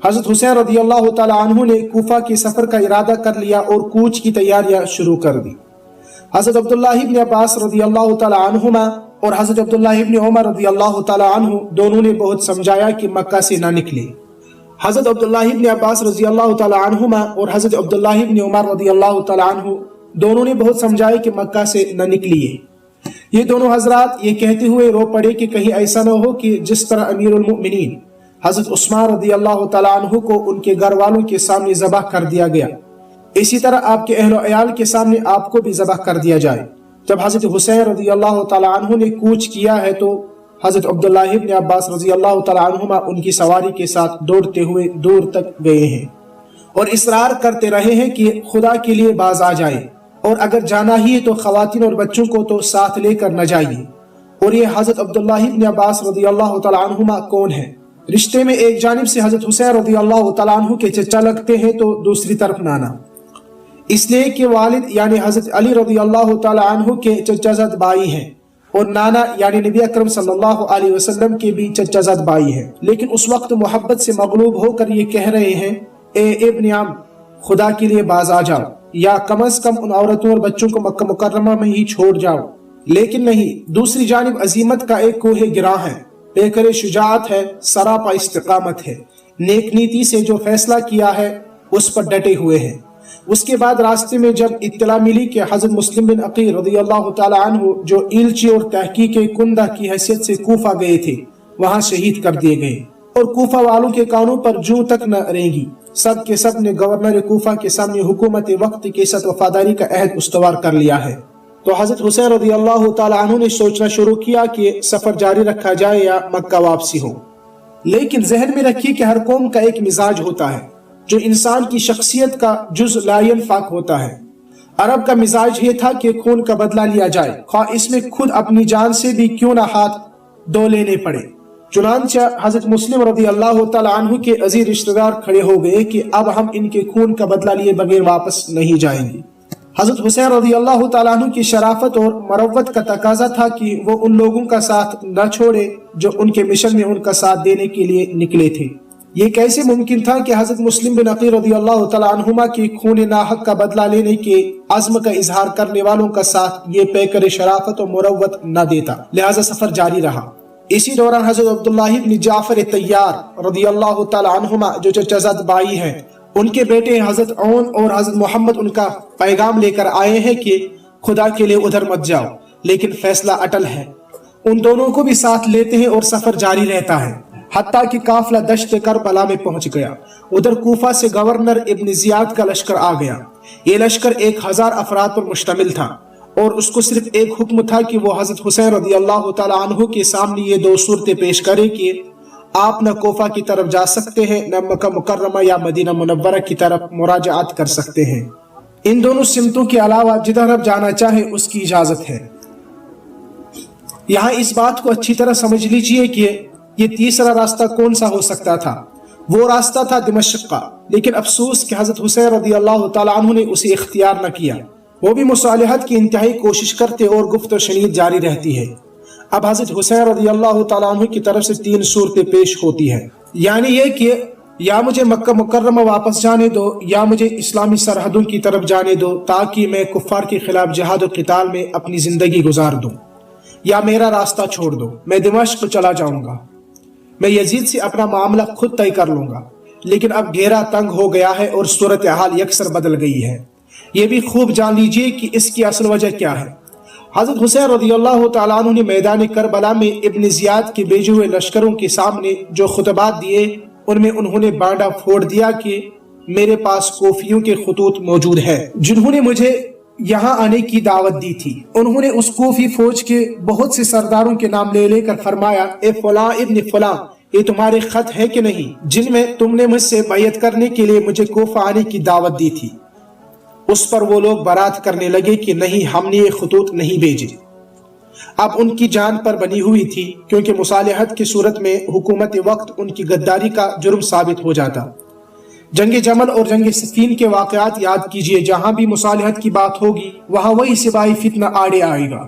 حضرت حسین رضی اللہ تعالیٰ عنہ نے کوفہ کے سفر کا ارادہ کر لیا اور کوچ کی تیاریاں شروع کر دی۔ حضرت عبداللہ ابن عباس رضی اللہ تعالیٰ عنہما اور حضرت عبداللہ ابن عمر رضی اللہ تعالیٰ عنہ دونوں نے بہت سمجھایا کہ مکہ سے نہ نکلے۔ حضرت عبداللہ ابن عباس رضی اللہ تعالیٰ عنہما اور حضرت عبداللہ ابن عمر رضی اللہ تعالیٰ عنہ دونوں نے بہت سمجھایا کہ مکہ سے نہ نکلیے۔ یہ دونوں حضرات یہ کہتے ہوئے رو پڑے کہ کہیں ایسا نہ ہو کہ جس طرح امیر المؤمنین حضرت عثمان رضی اللہ تعالیٰ عنہ کو ان کے گھر والوں کے سامنے ذبح کر دیا گیا، اسی طرح آپ کے اہل و عیال کے سامنے آپ کو بھی ذبح کر دیا جائے۔ جب حضرت حسین رضی اللہ تعالیٰ عنہ نے کوچ کیا ہے تو حضرت عبداللہ ابن عباس رضی اللہ تعالیٰ عنہما ان کی سواری کے ساتھ دوڑتے ہوئے دور تک گئے ہیں اور اصرار کرتے رہے ہیں کہ خدا کے لیے باز آ جائے، اور اگر جانا ہی ہے تو خواتین اور بچوں کو تو ساتھ لے کر نہ جائیے۔ اور یہ حضرت عبداللہ ابن عباس رضی اللہ تعالیٰ عنہما کون ہیں؟ رشتے میں ایک جانب سے حضرت حسین رضی اللہ تعالیٰ عنہ کے چچا لگتے ہیں تو دوسری طرف نانا، اس لیے کہ والد یعنی حضرت علی رضی اللہ تعالیٰ عنہ کے چچا زاد بھائی ہیں، اور نانا یعنی نبی اکرم صلی اللہ علیہ وسلم کے بھی چچا زاد بھائی ہیں۔ لیکن اس وقت محبت سے مغلوب ہو کر یہ کہہ رہے ہیں، اے ابن عم، خدا کے لیے باز آ جاؤ، یا کم از کم ان عورتوں اور بچوں کو مکہ مکرمہ میں ہی چھوڑ جاؤ۔ لیکن نہیں، دوسری جانب عظیمت کا ایک کوہ گراں ہے، پیکر شجاعت ہے، سراپا استقامت ہے، نیک نیتی سے جو فیصلہ کیا ہے اس پر ڈٹے ہوئے ہیں۔ اس کے بعد راستے میں جب اطلاع ملی کہ حضرت مسلم بن عقیل رضی اللہ تعالیٰ عنہ جو ایلچی اور تحقیق کندہ کی حیثیت سے کوفہ گئے تھے، وہاں شہید کر دیے گئے، اور کوفہ والوں کے کانوں پر جوں تک نہ رینگی، سب کے سب نے گورنر کوفہ کے سامنے حکومت وقت کے ساتھ وفاداری کا عہد استوار کر لیا ہے۔ تو حضرت حسین رضی اللہ تعالیٰ عنہ نے سوچنا شروع کیا کہ سفر جاری رکھا جائے یا مکہ واپسی ہو۔ لیکن ذہن میں رکھیے کہ ہر قوم کا ایک مزاج ہوتا ہے جو انسان کی شخصیت کا جز لا ينفك ہوتا ہے۔ عرب کا مزاج یہ تھا کہ خون کا بدلہ لیا جائے، خواہ اس میں خود اپنی جان سے بھی کیوں نہ ہاتھ دھو لینے پڑے۔ چنانچہ حضرت مسلم رضی اللہ تعالیٰ عنہ کے عزیز رشتہ دار کھڑے ہو گئے کہ اب ہم ان کے خون کا بدلہ لیے بغیر واپس نہیں جائیں گے۔ حضرت حسین رضی اللہ تعالیٰ عنہ کی شرافت اور مروت کا تقاضا تھا کہ وہ ان لوگوں کا ساتھ نہ چھوڑے جو ان کے مشن میں ان کا ساتھ دینے کے لیے نکلے تھے۔ یہ کیسے ممکن تھا کہ حضرت مسلم بن عقیل رضی اللہ تعالیٰ عنہما کی خون ناحق کا بدلہ لینے کے عزم کا اظہار کرنے والوں کا ساتھ یہ پیکر شرافت و مروت نہ دیتا، لہذا سفر جاری رہا۔ اسی دوران حضرت عبداللہ بن جعفر طیار رضی اللہ تعالیٰ عنہما جو چچا زاد بھائی ہیں، ان کے بیٹے حضرت عون اور حضرت محمد ان کا پیغام لے کر آئے ہیں کہ خدا کے لیے ادھر مت جاؤ، لیکن فیصلہ اٹل ہے۔ ان دونوں کو بھی ساتھ لیتے ہیں اور سفر جاری رہتا ہے، حتیٰ کہ قافلہ دشت کربلا میں پہنچ گیا۔ ادھر کوفہ سے گورنر ابن زیاد کا لشکر آ گیا۔ یہ لشکر 1000 افراد پر مشتمل تھا، اور اس کو صرف ایک حکم تھا کہ وہ حضرت حسین رضی اللہ تعالیٰ عنہ کے سامنے یہ 2 صورتیں پیش کرے کہ آپ نہ کوفہ کی طرف جا سکتے ہیں، نہ مکہ مکرمہ یا مدینہ منورہ کی طرف مراجعات کر سکتے ہیں۔ ان دونوں سمتوں کے علاوہ جدھر آپ جانا چاہے اس کی اجازت ہے۔ یہاں اس بات کو اچھی طرح سمجھ لیجئے کہ یہ تیسرا راستہ کون سا ہو سکتا تھا؟ وہ راستہ تھا دمشق کا، لیکن افسوس کہ حضرت حسین رضی اللہ تعالیٰ عنہ نے اسے اختیار نہ کیا۔ وہ بھی مصالحت کی انتہائی کوشش کرتے اور گفت و شنید جاری رہتی ہے۔ اب حضرت حسین رضی اللہ تعالیٰ عنہ کی طرف سے 3 صورتیں پیش ہوتی ہیں، یعنی یہ کہ یا مجھے مکہ مکرمہ واپس جانے دو، یا مجھے اسلامی سرحدوں کی طرف جانے دو تاکہ میں کفار کے خلاف جہاد و قتال میں اپنی زندگی گزار دوں، یا میرا راستہ چھوڑ دو، میں دمشق چلا جاؤں گا، میں یزید سے اپنا معاملہ خود طے کر لوں گا۔ لیکن اب گھیرا تنگ ہو گیا ہے اور صورتحال یکسر بدل گئی ہے۔ یہ بھی خوب جان لیجئے کہ اس کی اصل وجہ کیا ہے۔ حضرت حسین رضی اللہ تعالیٰ عنہ نے میدان کربلا میں ابن زیاد کے بھیجے ہوئے لشکروں کے سامنے جو خطبات دیے، ان میں انہوں نے بانڈا پھوڑ دیا کہ میرے پاس کوفیوں کے خطوط موجود ہیں جنہوں نے مجھے یہاں آنے کی دعوت دی تھی۔ انہوں نے اس کوفی فوج کے بہت سے سرداروں کے نام لے کر فرمایا، اے فلاں ابن فلاں، یہ تمہارے خط ہے کہ نہیں جن میں تم نے مجھ سے بیعت کرنے کے لیے مجھے کوفہ آنے کی دعوت دی تھی؟ اس پر وہ لوگ برات کرنے لگے کہ نہیں، ہم نے یہ خطوط نہیں بھیجے۔ اب ان کی جان پر بنی ہوئی تھی، کیونکہ مصالحت کی صورت میں حکومت وقت ان کی غداری کا جرم ثابت ہو جاتا۔ جنگ جمل اور جنگ صفین کے واقعات یاد کیجئے، جہاں بھی مصالحت کی بات ہوگی وہاں وہی سپاہی فتنہ آڑے آئے گا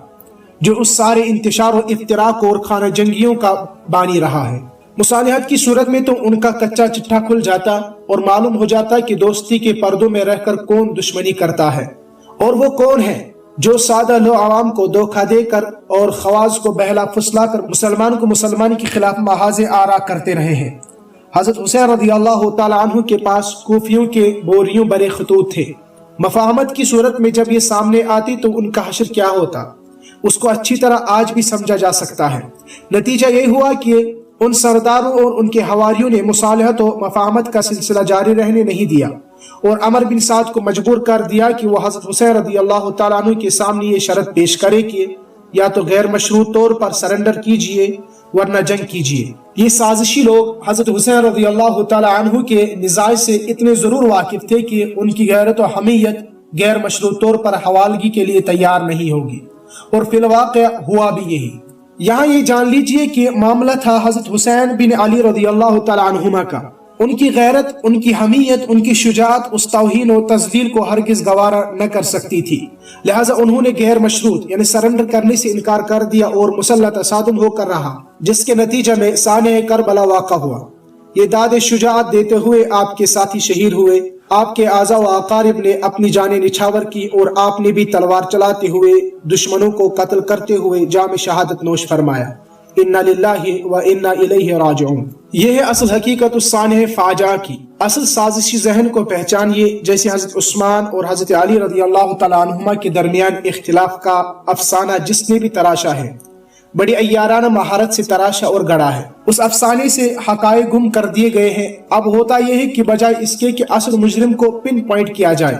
جو اس سارے انتشار و افتراق اور خانہ جنگیوں کا بانی رہا ہے۔ مصالحت کی صورت میں تو ان کا کچا چٹھا کھل جاتا اور معلوم ہو جاتا کہ دوستی کے پردوں میں رہ کر کون دشمنی کرتا ہے اور وہ کون ہے جو سادہ لو عوام کو دھوکہ دے کر اور خواص کو بہلا پھسلا کر مسلمان کو مسلمان کے خلاف محاذ آرا کرتے رہے ہیں۔ حضرت حسین رضی اللہ تعالیٰ عنہ کے پاس کوفیوں کے بوریوں برے خطوط تھے۔ مفاہمت کی صورت میں جب یہ سامنے آتی تو ان کا حشر کیا ہوتا، اس کو اچھی طرح آج بھی سمجھا جا سکتا ہے۔ نتیجہ یہ ہوا کہ ان سرداروں اور ان کے حواریوں نے مصالحت و مفاہمت کا سلسلہ جاری رہنے نہیں دیا اور عمر بن سعد کو مجبور کر دیا کہ وہ حضرت حسین رضی اللہ تعالیٰ عنہ کے سامنے یہ شرط پیش کرے کہ یا تو غیر مشروط طور پر سرنڈر کیجئے ورنہ جنگ کیجئے۔ یہ سازشی لوگ حضرت حسین رضی اللہ تعالیٰ عنہ کے مزاج سے اتنے ضرور واقف تھے کہ ان کی غیرت و حمیت غیر مشروط طور پر حوالگی کے لیے تیار نہیں ہوگی، اور فی الواقع ہوا بھی یہی۔ یہاں یہ جان لیجئے کہ معاملہ تھا حضرت حسین بن علی رضی اللہ تعالیٰ عنہما کا۔ ان کی غیرت، ان کی حمیت، ان کی شجاعت اس توہین و تذلیل کو ہرگز گوارا نہ کر سکتی تھی، لہٰذا انہوں نے غیر مشروط یعنی سرنڈر کرنے سے انکار کر دیا اور مسلح تصادم ہو کر رہا، جس کے نتیجہ میں سانحہ کربلا واقع ہوا۔ یہ داد شجاعت دیتے ہوئے آپ کے ساتھی شہید ہوئے، آپ کے اعزا و اقارب نے اپنی جانیں نچھاور کی اور آپ نے بھی تلوار چلاتے ہوئے دشمنوں کو قتل کرتے ہوئے جام شہادت نوش فرمایا۔ انا للہ و انا الیہ راجعون۔ یہ ہے اصل حقیقت اس سانحہ فاجعہ کی۔ اصل سازشی ذہن کو پہچانیے، جیسے حضرت عثمان اور حضرت علی رضی اللہ تعالیٰ عنہما کے درمیان اختلاف کا افسانہ جس نے بھی تراشا ہے، بڑی عیارانہ مہارت سے تراشا اور گڑا ہے۔ اس افسانے سے حقائق گم کر دیے گئے ہیں۔ اب ہوتا یہ ہے کہ بجائے اس کے کہ اصل مجرم کو پن پوائنٹ کیا جائے،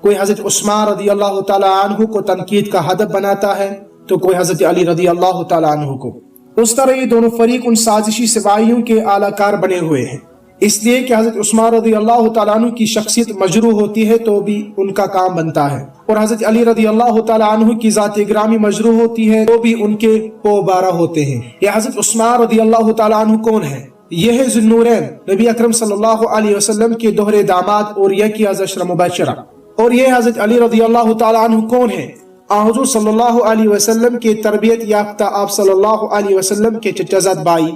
کوئی حضرت عثمان رضی اللہ تعالیٰ عنہ کو تنقید کا ہدف بناتا ہے تو کوئی حضرت علی رضی اللہ تعالیٰ عنہ کو۔ اس طرح یہ دونوں فریق ان سازشی سپاہیوں کے اعلی کار بنے ہوئے ہیں، اس لیے کہ حضرت عثمان رضی اللہ تعالیٰ عنہ کی شخصیت مجروح ہوتی ہے تو بھی ان کا کام بنتا ہے، اور حضرت علی رضی اللہ تعالیٰ عنہ کی ذات گرامی مجروح ہوتی ہے تو بھی ان کے پو بارہ ہوتے ہیں۔ یہ حضرت عثمان رضی اللہ تعالیٰ عنہ کون ہے؟ یہ ہے ذو النورین، نبی اکرم صلی اللہ علیہ وسلم کے دوہرے داماد اور یکی از عشرہ مبشرہ۔ اور یہ حضرت علی رضی اللہ تعالیٰ عنہ کون ہے؟ حضور صلی اللہ علیہ وسلم کے تربیت یافتہ آپ صلی اللہ علیہ وسلم کے چچا زاد بھائی،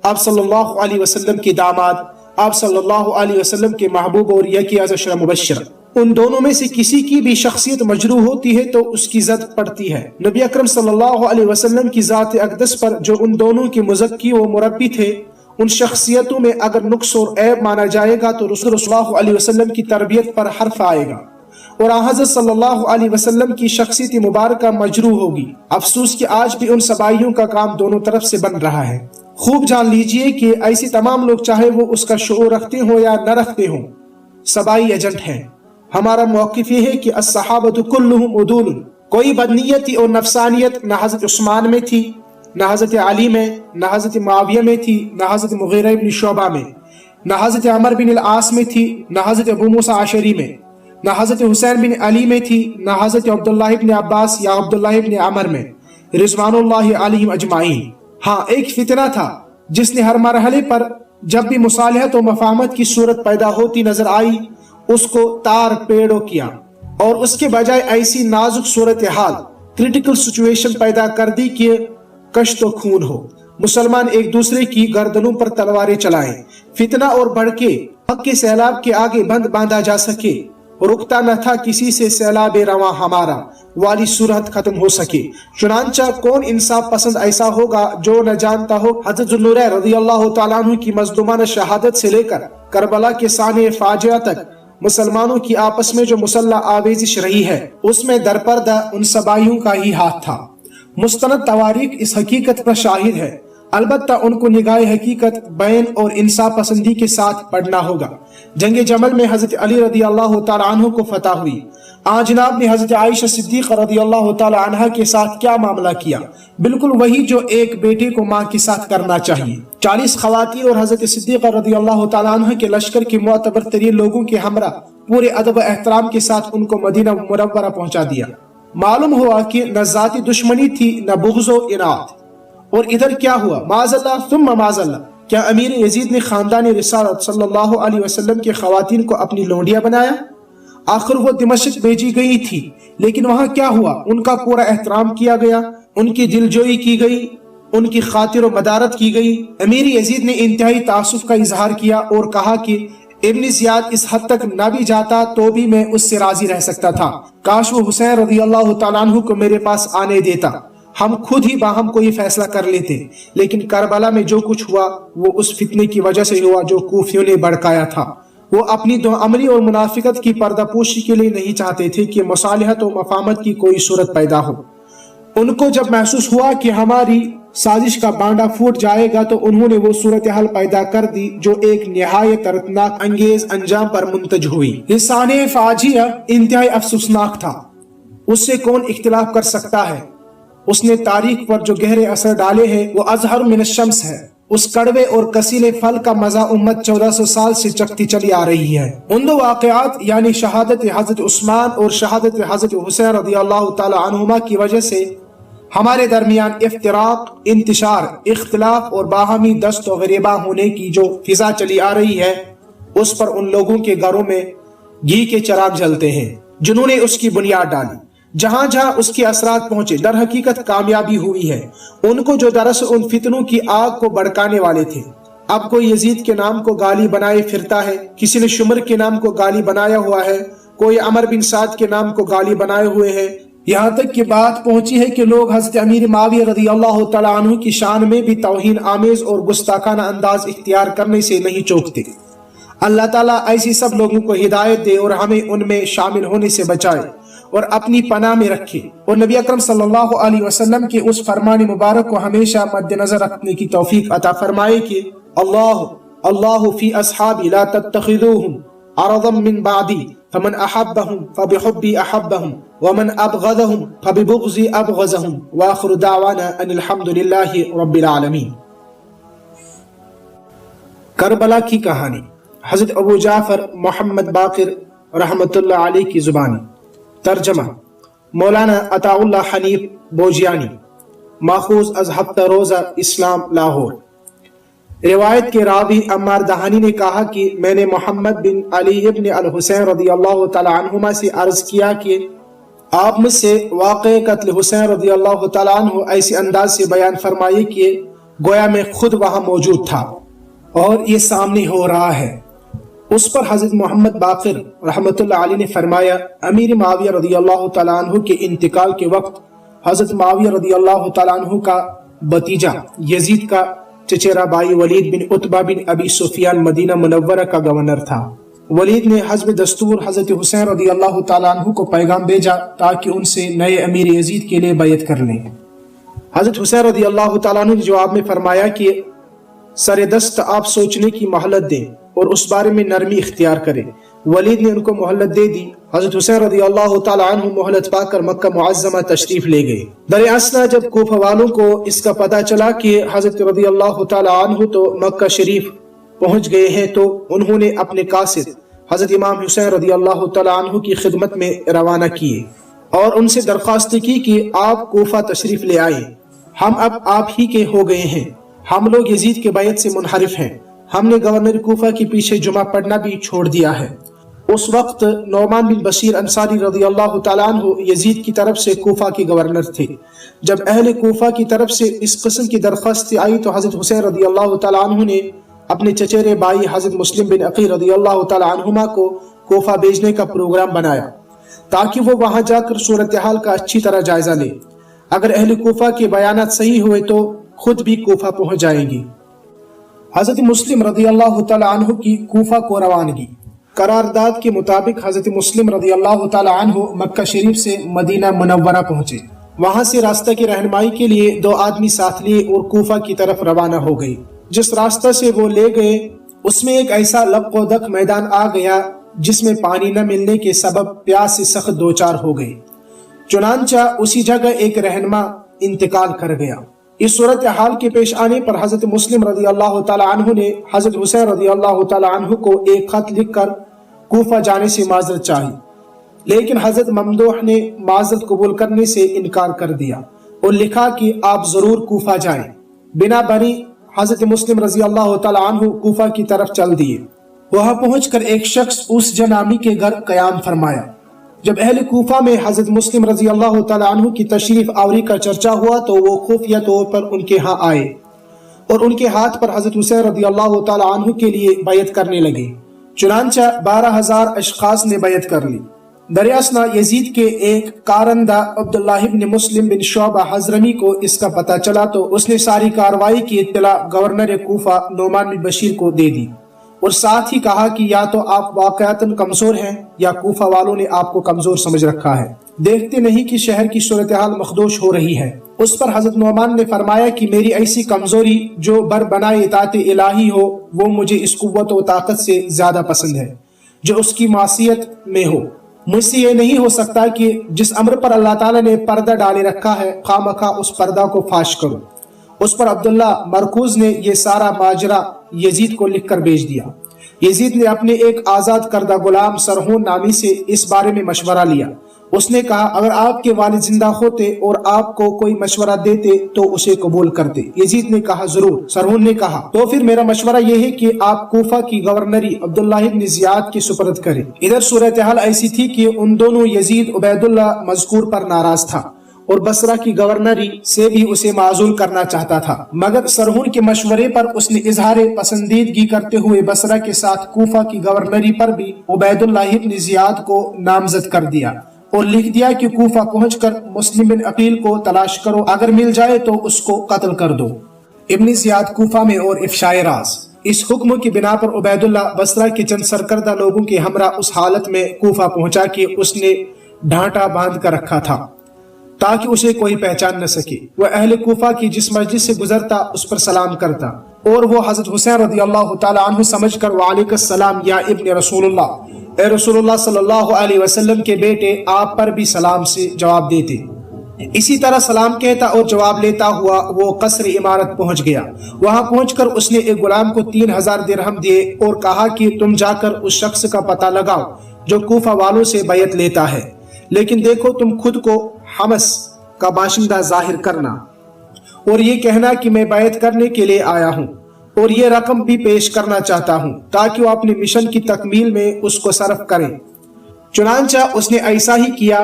آپ صلی اللہ علیہ وسلم کے داماد، آپ صلی اللہ علیہ وسلم کے محبوب اور یکی از عشرہ مبشرہ۔ ان دونوں میں سے کسی کی بھی شخصیت مجروح ہوتی ہے تو اس کی زد پڑتی ہے۔ نبی اکرم صلی اللہ علیہ وسلم کی ذات اقدس پر جو ان دونوں کے مزکی و مربی تھے، ان شخصیتوں میں اگر نقص اور عیب مانا جائے گا تو رسول اللہ علیہ وسلم کی تربیت پر حرف آئے گا اور حضرت صلی اللہ علیہ وسلم کی شخصیت مبارکہ مجروح ہوگی۔ افسوس کہ آج بھی ان سبائیوں کا کام دونوں طرف سے بن رہا ہے۔ خوب جان لیجئے کہ ایسے تمام لوگ چاہے وہ اس کا شعور رکھتے ہوں یا نہ رکھتے ہوں، سبائی ایجنٹ ہیں۔ ہمارا موقف یہ ہے کہ الصحابۃ کلہم عدول، کوئی بدنیتی اور نفسانیت نہ حضرت عثمان میں تھی، نہ حضرت علی میں، نہ حضرت معاویہ میں تھی، نہ حضرت مغیرہ بن شعبہ میں، نہ حضرت عمر بن العاص میں تھی، نہ حضرت ابو موسیٰ عشری میں، نہ حضرت حسین بن علی میں تھی، نہ حضرت عبداللہ بن عباس یا عبداللہ بن عمر میں، رضوان اللہ علیہم اجمعین۔ ہاں، ایک فتنہ تھا جس نے ہر مرحلے پر جب بھی مصالحت و مفاہمت کی صورت پیدا ہوتی نظر آئی اس کو تار پیڑوں کیا اور اس کے بجائے ایسی نازک صورتحال کریٹیکل سچویشن پیدا کر دی کہ کشت و خون ہو، مسلمان ایک دوسرے کی گردنوں پر تلواریں چلائیں، فتنہ اور بھڑکے حق کے سیلاب کے آگے بند باندھا جا سکے، رکتا نہ تھا کسی سے سیلاب رواں ہمارا والی صورت ختم ہو سکے۔ چنانچہ کون انصاف پسند ایسا ہوگا جو نہ جانتا ہو حضرت ذوالنورین رضی اللہ تعالیٰ عنہ کی مظلومانہ شہادت سے لے کر کربلا کے سانحہ فاجعہ تک مسلمانوں کی آپس میں جو مسلح آویزش رہی ہے اس میں درپردہ ان سبائیوں کا ہی ہاتھ تھا۔ مستند تواریخ اس حقیقت پر شاہد ہے، البتہ ان کو نگاہ حقیقت بین اور انصاف پسندی کے ساتھ پڑھنا ہوگا۔ جنگ جمل میں حضرت علی رضی اللہ تعالیٰ عنہ کو فتح ہوئی۔ جناب نے حضرت عائشہ صدیقہ رضی اللہ تعالیٰ عنہ کے ساتھ کیا معاملہ کیا؟ بالکل وہی جو ایک بیٹے کو ماں کے ساتھ کرنا چاہیے۔ 40 خواتین اور حضرت صدیقہ رضی اللہ تعالیٰ عنہ کے لشکر کے معتبر ترین لوگوں کے ہمراہ پورے ادب و احترام کے ساتھ ان کو مدینہ منورہ پہنچا دیا۔ معلوم ہوا کہ نہ ذاتی دشمنی تھی نہ بغض و اناد۔ اور ادھر کیا ہوا؟ معاذ اللہ ثم معاذ اللہ، کیا امیر یزید نے خاندان رسالت صلی اللہ علیہ وسلم کے خواتین کو اپنی لونڈیاں بنایا؟ آخر وہ دمشق بھیجی گئی تھی، لیکن وہاں کیا ہوا؟ ان کا پورا احترام کیا گیا، ان کی دلجوئی کی گئی، ان کی خاطر و مدارت کی گئی۔ امیر یزید نے انتہائی تعصب کا اظہار کیا اور کہا کہ ابن زیاد اس حد تک نہ بھی جاتا تو بھی میں اس سے راضی رہ سکتا تھا، کاش وہ حسین رضی اللہ تعالیٰ عنہ کو میرے پاس آنے دیتا، ہم خود ہی باہم کوئی فیصلہ کر لیتے۔ لیکن کربلا میں جو کچھ ہوا وہ اس فتنے کی وجہ سے ہوا جو کوفیوں نے بڑکایا تھا۔ وہ اپنی دو عملی اور منافقت کی پردہ پوشی کے لیے نہیں چاہتے تھے کہ مصالحت و مفاہمت کی کوئی صورت پیدا ہو۔ ان کو جب محسوس ہوا کہ ہماری سازش کا بانڈا پھوٹ جائے گا تو انہوں نے وہ صورتحال پیدا کر دی جو ایک نہایت دردناک انگیز انجام پر منتج ہوئی۔ یہ سانحہ فاجعہ انتہائی افسوسناک تھا، اس سے کون اختلاف کر سکتا ہے؟ اس نے تاریخ پر جو گہرے اثر ڈالے ہیں وہ اظہر من الشمس ہے۔ اس کڑوے اور کسیلے پھل کا مزہ امت 1400 سال سے چکھتی چلی آ رہی ہے۔ ان دو واقعات یعنی شہادت حضرت عثمان اور شہادت حضرت حسین رضی اللہ تعالی عنہما کی وجہ سے ہمارے درمیان افتراق، انتشار، اختلاف اور باہمی دست و غریبہ ہونے کی جو فضا چلی آ رہی ہے اس پر ان لوگوں کے گھروں میں گھی کے چراغ جلتے ہیں جنہوں نے اس کی بنیاد ڈالی۔ جہاں جہاں اس کے اثرات پہنچے در حقیقت کامیابی ہوئی ہے ان کو جو دراصل ان فتنوں کی آگ کو بھڑکانے والے تھے۔ اب کوئی یزید کے نام کو گالی بنائے پھرتا ہے، کسی نے شمر کے نام کو گالی بنایا ہوا ہے، کوئی عمر بن سعد کے نام کو گالی بنائے ہوئے ہے، یہاں تک کہ بات پہنچی ہے کہ لوگ حضرت امیر معاویہ رضی اللہ تعالیٰ عنہ کی شان میں بھی توہین آمیز اور گستاخانہ انداز اختیار کرنے سے نہیں چوکتے۔ اللہ تعالیٰ ایسی سب لوگوں کو ہدایت دے اور ہمیں ان میں شامل ہونے سے بچائے اور اپنی پناہ میں رکھے، اور نبی اکرم صلی اللہ علیہ وسلم کے اس فرمان مبارک کو ہمیشہ مد نظر رکھنے کی توفیق عطا فرمائے کہ اللہ فی اصحابی لا تتخذوہم عرضا من بعدی فمن احبهم فبحبی احبهم ومن ابغضهم فببغضی ابغضهم واخر دعوانا ان الحمد للہ رب العالمین۔ کربلا کی کہانی حضرت ابو جعفر محمد باقر رحمۃ اللہ علیہ کی زبانی، ترجمہ مولانا عطا اللہ حنیف بوجیانی، ماخوذ از ہفتہ روزہ اسلام لاہور۔ روایت کے راوی عمار دہانی نے کہا کہ میں نے محمد بن علی ابن الحسین رضی اللہ تعالی عنہما سے عرض کیا کہ آپ مجھ سے واقع قتل حسین رضی اللہ تعالی عنہ ایسے انداز سے بیان فرمائیے کہ گویا میں خود وہاں موجود تھا اور یہ سامنے ہو رہا ہے۔ اس پر حضرت محمد باقر رحمۃ اللہ علیہ نے فرمایا، امیر معاویہ رضی اللہ تعالی عنہ کے انتقال کے وقت حضرت معاویہ رضی اللہ تعالی عنہ کا بھتیجا یزید کا چچیرا بھائی ولید بن عتبہ بن ابی سفیان مدینہ منورہ کا گورنر تھا۔ ولید نے حسب دستور حضرت حسین رضی اللہ تعالیٰ عنہ کو پیغام بھیجا تاکہ ان سے نئے امیر یزید کے لیے بیعت کر لیں۔ حضرت حسین رضی اللہ تعالیٰ عنہ نے جواب میں فرمایا کہ سر دست آپ سوچنے کی مہلت دیں اور اس بارے میں نرمی اختیار کریں۔ ولید نے ان کو مہلت دے دی۔ حضرت حسین رضی اللہ تعالی عنہ مہلت پا کر مکہ معظمہ تشریف لے گئے۔ در اثنا جب کوفہ والوں کو اس کا پتہ چلا کہ حضرت رضی اللہ تعالی عنہ تو مکہ شریف پہنچ گئے ہیں تو انہوں نے اپنے قاصد حضرت امام حسین رضی اللہ تعالی عنہ کی خدمت میں روانہ کیے اور ان سے درخواست کی کہ آپ کوفہ تشریف لے آئیں، ہم اب آپ ہی کے ہو گئے ہیں، ہم لوگ یزید کے بیعت سے منحرف ہیں، ہم نے گورنر کوفہ کے پیچھے جمعہ پڑھنا بھی چھوڑ دیا ہے۔ اس وقت نعمان بن بشیر انصاری رضی اللہ تعالیٰ عنہ یزید کی طرف سے کوفہ کے گورنر تھے۔ جب اہل کوفہ کی طرف سے اس قسم کی درخواست آئی تو حضرت حسین رضی اللہ تعالیٰ عنہ نے اپنے چچیرے بھائی حضرت مسلم بن عقیل رضی اللہ تعالیٰ عنہما کو کوفہ بھیجنے کا پروگرام بنایا تاکہ وہ وہاں جا کر صورتحال کا اچھی طرح جائزہ لے۔ اگر اہل کوفہ کے بیانات صحیح ہوئے تو خود بھی کوفہ پہنچ جائیں گی۔ حضرت مسلم رضی اللہ تعالیٰ عنہ کی کوفہ کو روانگی۔ قرارداد کے مطابق حضرت مسلم رضی اللہ تعالیٰ عنہ مکہ شریف سے مدینہ منورہ پہنچے۔ وہاں سے راستہ کی رہنمائی کے لیے 2 آدمی ساتھ لیے اور کوفہ کی طرف روانہ ہو گئے۔ جس راستہ سے وہ لے گئے اس میں ایک ایسا لق و دق میدان آ گیا جس میں پانی نہ ملنے کے سبب پیاس سے سخت دوچار ہو گئے۔ چنانچہ اسی جگہ ایک رہنما انتقال کر گیا۔ اس صورتحال کے پیش آنے پر حضرت مسلم رضی اللہ تعالی عنہ نے حضرت حسین رضی اللہ تعالی عنہ کو ایک خط لکھ کر کوفہ جانے سے معذرت چاہی، لیکن حضرت ممدوح نے معذرت قبول کرنے سے انکار کر دیا اور لکھا کہ آپ ضرور کوفہ جائیں۔ بنا بری حضرت مسلم رضی اللہ تعالی عنہ کوفہ کی طرف چل دیے۔ وہاں پہنچ کر ایک شخص اس جنامی کے گھر قیام فرمایا۔ جب اہل کوفہ میں حضرت مسلم رضی اللہ تعالیٰ عنہ کی تشریف آوری کا چرچا ہوا تو وہ خفیہ طور پر ان کے ہاں آئے اور ان کے ہاتھ پر حضرت حسین رضی اللہ تعالیٰ عنہ کے لیے بیعت کرنے لگے۔ چنانچہ 12,000 اشخاص نے بیعت کر لی۔ در اثنا یزید کے ایک کارندہ عبداللہ بن مسلم بن شعبہ حضرمی کو اس کا پتہ چلا تو اس نے ساری کارروائی کی اطلاع گورنر کوفہ نعمان بن بشیر کو دے دی اور ساتھ ہی کہا کہ یا تو آپ واقعتاً کمزور ہیں یا کوفہ والوں نے آپ کو کمزور سمجھ رکھا ہے، دیکھتے نہیں کہ شہر کی صورتحال مخدوش ہو رہی ہے۔ اس پر حضرت نعمان نے فرمایا کہ میری ایسی کمزوری جو بربنائے اطاعت الہی ہو وہ مجھے اس قوت و طاقت سے زیادہ پسند ہے جو اس کی معصیت میں ہو۔ مجھ سے یہ نہیں ہو سکتا کہ جس امر پر اللہ تعالیٰ نے پردہ ڈالے رکھا ہے خواہ اس پردہ کو فاش کروں۔ اس پر عبداللہ مرکوز نے یہ سارا ماجرا یزید کو لکھ کر بھیج دیا۔ یزید نے اپنے ایک آزاد کردہ غلام سرحون نامی سے اس بارے میں مشورہ لیا۔ اس نے کہا اگر آپ کے والد زندہ ہوتے اور آپ کو کوئی مشورہ دیتے تو اسے قبول کرتے۔ یزید نے کہا ضرور۔ سرحون نے کہا تو پھر میرا مشورہ یہ ہے کہ آپ کوفہ کی گورنری عبداللہ بن زیاد کی سپرد کریں۔ ادھر صورتحال ایسی تھی کہ ان دونوں یزید عبید اللہ مذکور پر ناراض تھا اور بصرہ کی گورنری سے بھی اسے معزول کرنا چاہتا تھا، مگر سرحون کے مشورے پر اس نے اظہار پسندیدگی کرتے ہوئے بصرہ کے ساتھ کوفہ کی گورنری پر بھی عبید اللہ بن زیاد کو نامزد کر دیا اور لکھ دیا کہ کوفہ پہنچ کر مسلم بن عقیل کو تلاش کرو، اگر مل جائے تو اس کو قتل کر دو۔ ابن زیاد کوفہ میں اور افشائے راز۔ اس حکم کی بنا پر عبید اللہ بصرہ کے چند سرکردہ لوگوں کے ہمراہ اس حالت میں کوفہ پہنچا کہ اس نے ڈھانٹا باندھ کر رکھا تھا تاکہ اسے کوئی پہچان نہ سکے۔ وہ اہل کوفہ کی جس مسجد سے گزرتا اس پر سلام کرتا اور وہ حضرت حسین رضی اللہ تعالی عنہ سمجھ کر وعلیکم السلام یا ابن رسول اللہ، اے رسول اللہ صلی اللہ علیہ وسلم کے بیٹے، آپ پر بھی سلام سے جواب دیتے۔ اسی طرح سلام کہتا اور جواب لیتا ہوا وہ قصر عمارت پہنچ گیا۔ وہاں پہنچ کر اس نے ایک غلام کو 3,000 درہم دیے اور کہا کہ تم جا کر اس شخص کا پتہ لگاؤ جو کوفہ والوں سے بیعت لیتا ہے، لیکن دیکھو تم خود کو حمص کا باشندہ ظاہر کرنا اور یہ کہنا کہ میں بیعت کرنے کے لیے آیا ہوں اور یہ رقم بھی پیش کرنا چاہتا ہوں تاکہ وہ اپنے مشن کی تکمیل میں اس کو صرف کریں۔ چنانچہ اس نے ایسا ہی کیا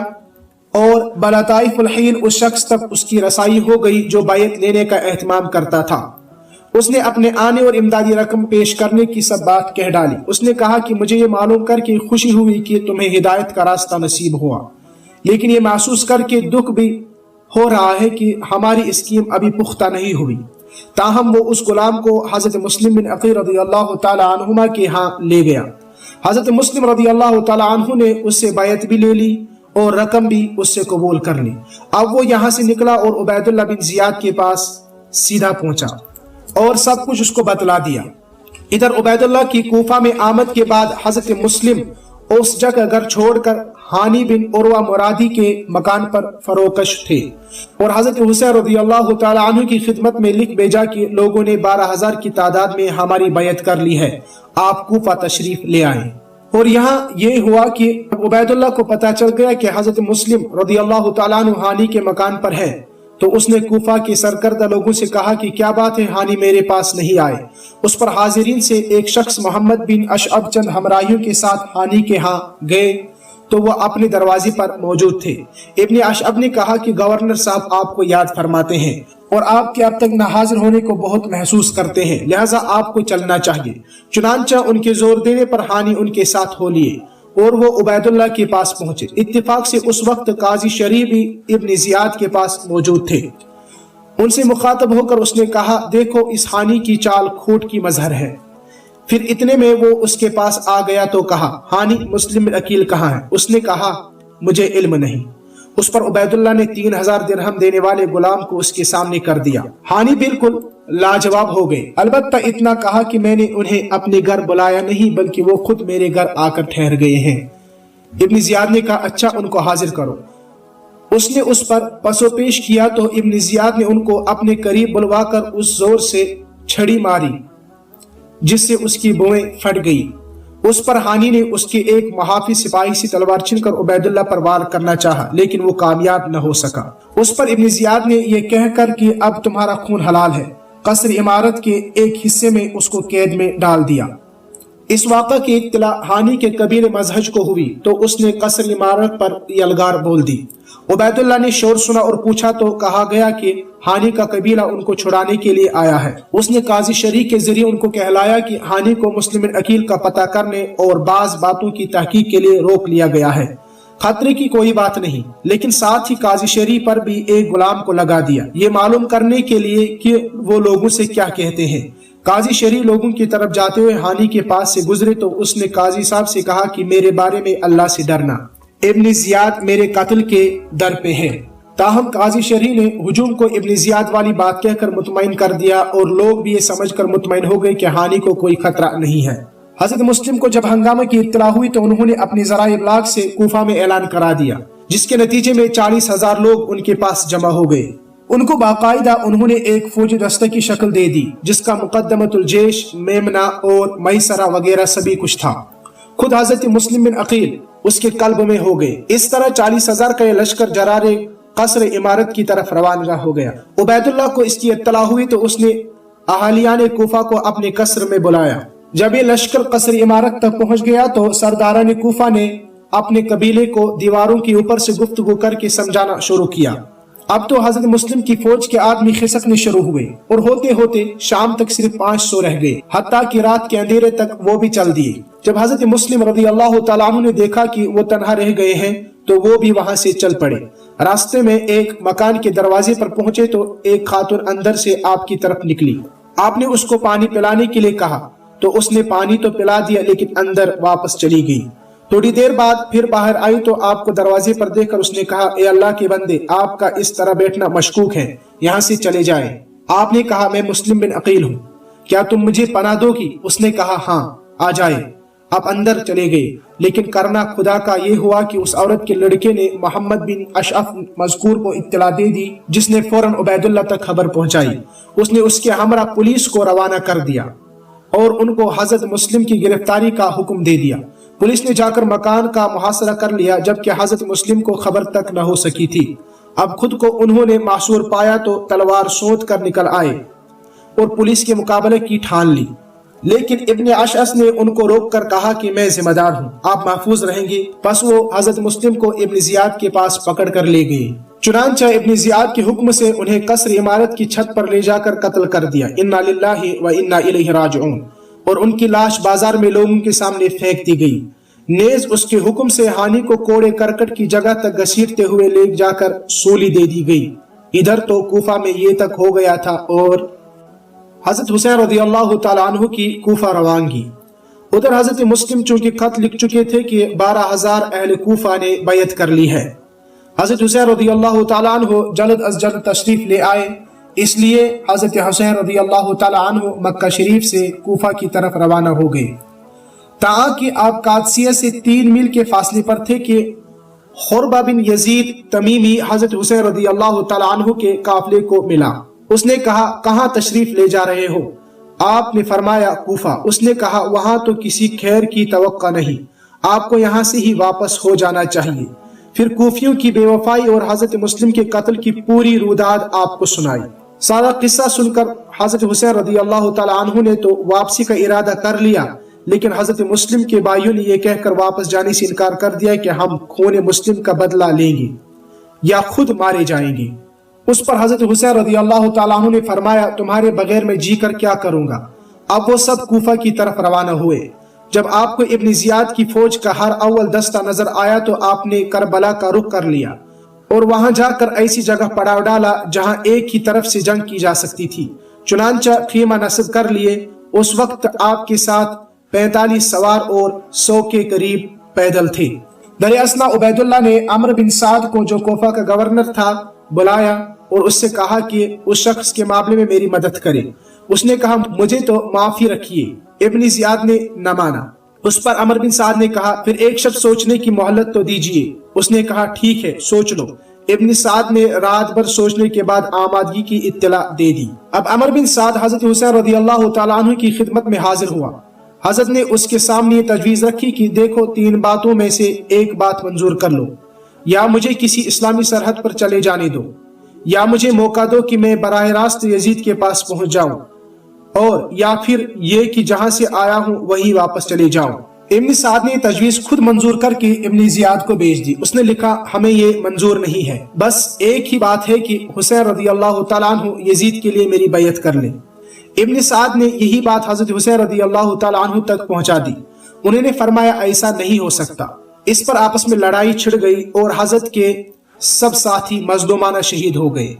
اور بلطائف الحیل اس شخص تک اس کی رسائی ہو گئی جو بیعت لینے کا اہتمام کرتا تھا۔ اس نے اپنے آنے اور امدادی رقم پیش کرنے کی سب بات کہہ ڈالی۔ اس نے کہا کہ مجھے یہ معلوم کر کے خوشی ہوئی کہ تمہیں ہدایت کا راستہ نصیب ہوا، لیکن یہ محسوس کر کے دکھ بھی ہو رہا ہے کہ ہماری اسکیم ابھی پختہ نہیں ہوئی۔ تاہم وہ اس غلام کو حضرت مسلم بن عقیل رضی اللہ تعالی عنہما کے ہاں لے گیا۔ حضرت مسلم رضی اللہ تعالی عنہ نے اس سے بیعت بھی لے لی اور رقم بھی اس سے قبول کر لی۔ اب وہ یہاں سے نکلا اور عبید اللہ بن زیاد کے پاس سیدھا پہنچا اور سب کچھ اس کو بتلا دیا۔ ادھر عبید اللہ کی کوفہ میں آمد کے بعد حضرت مسلم اس جگہ گھر چھوڑ کر ہانی بن عروہ مرادی کے مکان پر فروکش تھے اور حضرت حسین رضی اللہ تعالی عنہ کی خدمت میں لکھ بھیجا کہ لوگوں نے 12,000 کی تعداد میں ہماری بیعت کر لی ہے، آپ کوفہ تشریف لے آئیں۔ اور یہاں یہ ہوا کہ عبید اللہ کو پتہ چل گیا کہ حضرت مسلم رضی اللہ تعالیٰ عنہ ہانی کے مکان پر ہے تو اس نے کوفہ کے سرکردہ لوگوں سے کہا کہ کیا بات ہے ہانی میرے پاس نہیں آئے۔ اس پر حاضرین سے ایک شخص محمد بن اشعب چند ہمراہیوں کے ساتھ ہانی کے ہاں گئے تو وہ اپنے دروازے پر موجود تھے۔ ابن اشعب نے کہا کہ گورنر صاحب آپ کو یاد فرماتے ہیں اور آپ کے اب تک نہ حاضر ہونے کو بہت محسوس کرتے ہیں، لہٰذا آپ کو چلنا چاہیے۔ چنانچہ ان کے زور دینے پر ہانی ان کے ساتھ ہو لیے اور وہ عبید اللہ کے پاس پہنچے۔ اتفاق سے اس وقت قاضی شریف بھی ابن زیاد کے پاس موجود تھے۔ ان سے مخاطب ہو کر اس نے کہا دیکھو اس ہانی کی چال کھوٹ کی مظہر ہے۔ پھر اتنے میں وہ اس کے پاس آ گیا تو کہا ہانی مسلم بن عقیل کہاں ہے؟ اس نے کہا مجھے علم نہیں۔ اس پر عبید اللہ نے 3,000 درہم دینے والے غلام کو اس کے سامنے کر دیا۔ ہانی بالکل لاجواب ہو گئے، البتہ اتنا کہا کہ میں نے انہیں اپنے گھر بلایا نہیں بلکہ وہ خود میرے گھر آ کر ٹھہر گئے ہیں۔ ابن زیاد نے کہا اچھا ان کو حاضر کرو۔ اس نے اس پر پسو پیش کیا تو ابن زیاد نے ان کو اپنے قریب بلوا کر اس زور سے چھڑی ماری جس سے اس کی بوئیں پھٹ گئی۔ اس پر ہانی نے اس کے ایک محافظ سپاہی سے تلوار چھن کر عبید اللہ پر وار کرنا چاہا لیکن وہ کامیاب نہ ہو سکا۔ اس پر ابن زیاد نے یہ کہہ کر کہ اب تمہارا خون حلال ہے، قصر عمارت کے ایک حصے میں اس کو قید میں ڈال دیا اس واقعہ کی اطلاع ہانی کے قبیل مزہج کو ہوئی تو اس نے قصر عمارت پر یلغار بول دی۔ عبید اللہ نے شور سنا اور پوچھا تو کہا گیا کہ ہانی کا قبیلہ ان کو چھڑانے کے لیے آیا ہے۔ اس نے قاضی شریع کے ذریعے ان کو کہلایا کہ ہانی کو مسلم بن عقیل کا پتہ کرنے اور بعض باتوں کی تحقیق کے لیے روک لیا گیا ہے۔ خطرے کی کوئی بات نہیں، لیکن ساتھ ہی قاضی شریع پر بھی ایک غلام کو لگا دیا، یہ معلوم کرنے کے لیے کہ وہ لوگوں سے کیا کہتے ہیں۔ قاضی شریع لوگوں کی طرف جاتے ہوئے ہانی کے پاس سے گزرے تو اس نے قاضی صاحب سے کہا کہ میرے بارے میں اللہ سے ڈرنا، ابن زیاد میرے قتل کے در پہ ہے۔ تاہم قاضی شریع نے ہجوم کو ابن زیاد والی بات کہہ کر مطمئن کر دیا اور لوگ بھی یہ سمجھ کر مطمئن ہو گئے کہ ہانی کو کوئی خطرہ نہیں ہے۔ حضرت مسلم کو جب ہنگامے کی اطلاع ہوئی تو انہوں نے اپنی ذرائع ابلاغ سے کوفہ میں اعلان کرا دیا، جس کے نتیجے میں 40,000 لوگ ان کے پاس جمع ہو گئے۔ ان کو باقاعدہ انہوں نے ایک فوجی دستہ کی شکل دے دی جس کا مقدمۃ الجیش، میمنہ اور میسرہ وغیرہ سبھی کچھ تھا۔ خود حضرت مسلم بن عقیل اس کے قلب میں ہو گئے۔ اس طرح 40,000 کا یہ لشکر جرار قصر عمارت کی طرف روانہ ہو گیا۔ عبید اللہ کو اس کی اطلاع ہوئی تو اس نے اہالیان کوفہ کو اپنے قصر میں بلایا۔ جب یہ لشکر قصر عمارت تک پہنچ گیا تو سرداران کوفہ نے اپنے قبیلے کو دیواروں کے اوپر سے گفتگو کر کے سمجھانا شروع کیا۔ اب تو حضرت مسلم کی فوج کے آدمی خسکنے شروع ہوئے اور ہوتے ہوتے شام تک صرف 500 رہ گئے، حتیٰ کہ رات کے اندھیرے تک وہ بھی چل دیے۔ جب حضرت مسلم رضی اللہ تعالیٰ عنہ نے دیکھا کہ وہ تنہا رہ گئے ہیں تو وہ بھی وہاں سے چل پڑے۔ راستے میں ایک مکان کے دروازے پر پہنچے تو ایک خاتون اندر سے آپ کی طرف نکلی۔ آپ نے اس کو پانی پلانے کے لیے کہا تو اس نے پانی تو پلا دیا لیکن اندر واپس چلی گئی۔ تھوڑی دیر بعد پھر باہر آئی تو آپ کو دروازے پر دیکھ کر اس نے کہا، اے اللہ کے بندے، آپ کا اس طرح بیٹھنا مشکوک ہے، یہاں سے چلے جائیں۔ آپ نے کہا، میں مسلم بن عقیل ہوں، کیا تم مجھے پناہ دو گی؟ اس نے کہا، ہاں، آ جائے۔ آپ اندر چلے گئے، لیکن کرنا خدا کا یہ ہوا کہ اس عورت کے لڑکے نے محمد بن اشعث مذکور کو اطلاع دے دی، جس نے فوراً عبید اللہ تک خبر پہنچائی۔ اس نے اس کے ہمراہ پولیس کو روانہ کر دیا اور ان کو حضرت مسلم کی گرفتاری کا حکم دے دیا۔ پولیس نے جا کر مکان کا محاصرہ کر لیا، جبکہ حضرت مسلم کو خبر تک نہ ہو سکی تھی۔ اب خود کو انہوں نے معصور پایا تو تلوار سونت کر نکل آئے اور پولیس کے مقابلے کی ٹھان لی، لیکن ابن اشعث نے ان کو روک کر کہا کہ میں ذمہ دار ہوں، آپ محفوظ رہیں گے۔ پس وہ حضرت مسلم کو ابن زیاد کے پاس پکڑ کر لے گئے۔ چنانچہ ابن زیاد کے حکم سے انہیں قصر عمارت کی چھت پر لے جا کر قتل کر دیا۔ انا للہ و انا الیہ راجعون۔ اور ان کی لاش بازار میں لوگوں کے سامنے پھینک دی گئی۔ نیز اس کے حکم سے ہانی کو کوڑے کرکٹ کی جگہ تک گھسیٹتے ہوئے لے جا کر سولی دے دی گئی۔ ادھر تو کوفہ میں یہ تک ہو گیا تھا اور حضرت حسین رضی اللہ تعالیٰ عنہ کی کوفہ روانگی۔ ادھر حضرت مسلم چونکہ خط لکھ چکے تھے کہ 12,000 اہل کوفہ نے بیعت کر لی ہے۔ حضرت حسین رضی اللہ تعالیٰ عنہ جلد از جلد تشریف لے آئے، اس لیے حضرت حسین رضی اللہ تعالیٰ عنہ مکہ شریف سے کوفہ کی طرف روانہ ہو گئے، تاکہ آپ قادسیہ سے 3 میل کے فاصلے پر تھے کہ خربہ بن یزید تمیمی حضرت حسین رضی اللہ تعالیٰ عنہ کے قافلے کو ملا۔ اس نے کہا، کہاں تشریف لے جا رہے ہو؟ آپ نے فرمایا، کوفہ۔ اس نے کہا، وہاں تو کسی خیر کی توقع نہیں، آپ کو یہاں سے ہی واپس ہو جانا چاہیے۔ پھر کوفیوں کی بے وفائی اور حضرت مسلم کے قتل کی پوری روداد آپ کو سنائی۔ سارا قصہ سن کر حضرت حسین رضی اللہ تعالیٰ عنہ نے تو واپسی کا ارادہ کر لیا، لیکن حضرت مسلم کے بھائیوں نے یہ کہہ کر واپس جانے سے انکار کر دیا کہ ہم خون مسلم کا بدلہ لیں گے یا خود مارے جائیں گے۔ اس پر حضرت حسین رضی اللہ تعالیٰ عنہ نے فرمایا، تمہارے بغیر میں جی کر کیا کروں گا۔ اب وہ سب کوفہ کی طرف روانہ ہوئے۔ جب آپ کو ابن زیاد کی فوج کا ہر اول دستہ نظر آیا تو آپ نے کربلا کا رخ کر لیا اور وہاں جا کر ایسی جگہ پڑاؤ ڈالا جہاں ایک ہی طرف سے جنگ کی جا سکتی تھی، چنانچہ خیمہ نصب کر لیے۔ اس وقت آپ کے ساتھ 45 سوار اور 100 کے قریب پیدل تھے۔ در اثنا عبید اللہ نے عمرو بن سعد کو، جو کوفہ کا گورنر تھا، بلایا اور اس سے کہا کہ اس شخص کے معاملے میں میری مدد کرے۔ اس نے کہا، مجھے تو معافی رکھیے۔ ابن زیاد نے نہ مانا۔ اس پر عمرو بن سعد نے کہا، پھر ایک شب سوچنے کی مہلت تو دیجیے۔ اس نے کہا، ٹھیک ہے، سوچ لو۔ ابن سعد نے رات بھر سوچنے کے بعد آمادگی کی اطلاع دے دی۔ اب عمرو بن سعد حضرت حسین رضی اللہ تعالیٰ عنہ کی خدمت میں حاضر ہوا۔ حضرت نے اس کے سامنے یہ تجویز رکھی کہ دیکھو، 3 باتوں میں سے ایک بات منظور کر لو، یا مجھے کسی اسلامی سرحد پر چلے جانے دو، یا مجھے موقع دو کہ میں براہ راست یزید کے پاس پہنچ جاؤں اور یا پھر یہ کہ جہاں سے آیا ہوں وہی واپس چلے جاؤ۔ ابن سعد نے تجویز خود منظور کر کے ابن زیاد کو بھیج دی۔ اس نے لکھا ہمیں یہ منظور نہیں ہے، بس ایک ہی بات ہے کہ حسین رضی اللہ تعالیٰ عنہ یزید کے لیے میری بیعت کر لیں۔ ابن سعد نے یہی بات حضرت حسین رضی اللہ تعالیٰ عنہ تک پہنچا دی۔ انہوں نے فرمایا ایسا نہیں ہو سکتا۔ اس پر آپس میں لڑائی چھڑ گئی اور حضرت کے سب ساتھی مظلومانہ شہید ہو گئے،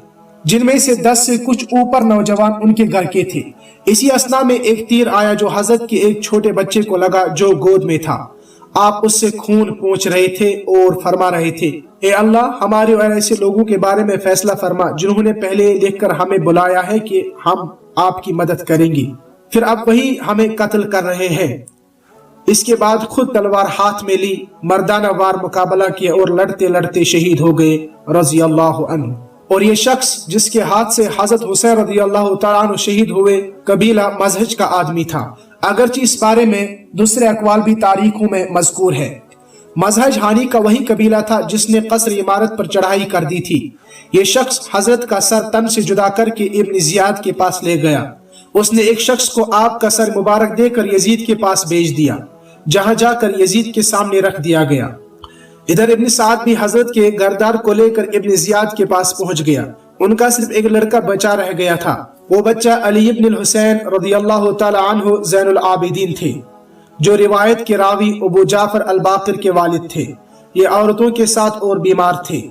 جن میں سے 10 سے کچھ اوپر نوجوان ان کے گھر کے تھے۔ اسی اثنا میں ایک تیر آیا جو حضرت کے ایک چھوٹے بچے کو لگا جو گود میں تھا۔ آپ اس سے خون پونچھ رہے تھے اور فرما رہے تھے، اے اللہ ہمارے اور ایسے لوگوں کے بارے میں فیصلہ فرما جنہوں نے پہلے دیکھ کر ہمیں بلایا ہے کہ ہم آپ کی مدد کریں گے، پھر اب وہی ہمیں قتل کر رہے ہیں۔ اس کے بعد خود تلوار ہاتھ میں لی، مردانہ وار مقابلہ کیا اور لڑتے لڑتے شہید ہو گئے رضی اللہ عنہ۔ اور یہ شخص جس کے ہاتھ سے حضرت حسین رضی اللہ تعالیٰ عنہ شہید ہوئے قبیلہ مزہج کا آدمی تھا، اگرچہ اس بارے میں دوسرے اقوال بھی تاریخوں میں مذکور ہے۔ مزہج ہانی کا وہی قبیلہ تھا جس نے قصر عمارت پر چڑھائی کر دی تھی۔ یہ شخص حضرت کا سر تن سے جدا کر کے ابن زیاد کے پاس لے گیا۔ اس نے ایک شخص کو آپ کا سر مبارک دے کر یزید کے پاس بھیج دیا، جہاں جا کر یزید کے سامنے رکھ دیا گیا۔ ادھر ابن سعد بھی حضرت کے گردار کو لے کر ابن زیاد کے پاس پہنچ گیا۔ ان کا صرف ایک لڑکا بچہ رہ گیا تھا، وہ بچہ علی ابن الحسین رضی اللہ تعالی عنہ زین العابدین تھے، جو روایت کے راوی ابو جعفر الباقر کے والد تھے۔ یہ عورتوں کے ساتھ اور بیمار تھے۔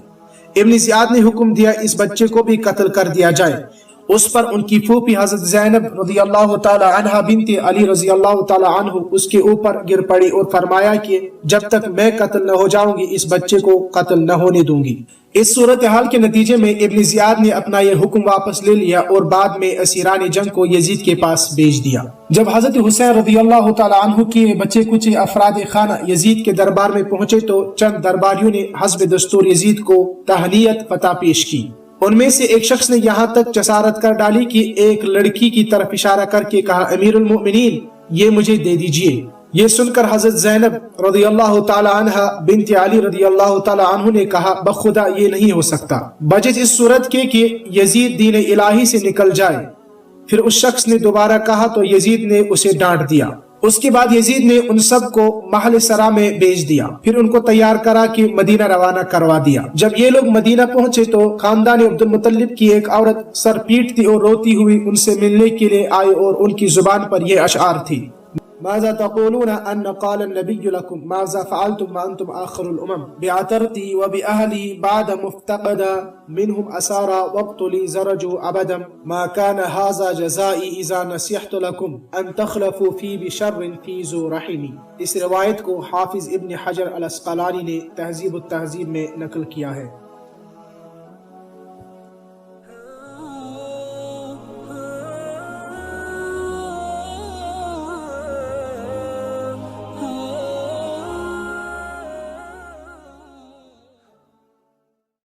ابن زیاد نے حکم دیا اس بچے کو بھی قتل کر دیا جائے۔ اس پر ان کی پھوپھی حضرت زینب رضی اللہ تعالی عنہ بنت علی رضی اللہ تعالی عنہ اس کے اوپر گر پڑی اور فرمایا کہ جب تک میں قتل نہ ہو جاؤں گی اس بچے کو قتل نہ ہونے دوں گی۔ اس صورتحال کے نتیجے میں ابن زیاد نے اپنا یہ حکم واپس لے لیا اور بعد میں اسیران جنگ کو یزید کے پاس بھیج دیا۔ جب حضرت حسین رضی اللہ تعالی عنہ کے بچے کچھ افراد خانہ یزید کے دربار میں پہنچے تو چند درباریوں نے حسب دستور یزید کو تہنیت فتح پیش کی۔ ان میں سے ایک شخص نے یہاں تک جسارت کر ڈالی کہ ایک لڑکی کی طرف اشارہ کر کے کہا، امیر المؤمنین یہ مجھے دے دیجئے۔ یہ سن کر حضرت زینب رضی اللہ تعالی عنہ بنت علی رضی اللہ تعالی عنہ نے کہا، بخدا یہ نہیں ہو سکتا، بجز اس صورت کے کہ یزید دین الہی سے نکل جائے۔ پھر اس شخص نے دوبارہ کہا تو یزید نے اسے ڈانٹ دیا۔ اس کے بعد یزید نے ان سب کو محل سرا میں بھیج دیا، پھر ان کو تیار کرا کہ مدینہ روانہ کروا دیا۔ جب یہ لوگ مدینہ پہنچے تو خاندان عبد المطلب کی ایک عورت سر پیٹتی اور روتی ہوئی ان سے ملنے کے لیے آئی اور ان کی زبان پر یہ اشعار تھی، ماذا تقولون ان قال النبي لكم ماذا فعلتم وانتم آخر الامم بعترتي وبأهلي بعد مفتقد منهم اسارى وابطلي زرجوا ابدا ما كان هذا جزائي اذا نصحت لكم ان تخلفوا في بشر في ذو رحم۔ اس روایت کو حافظ ابن حجر الاسقلانی نے تہذیب التہذیب میں نقل کیا ہے۔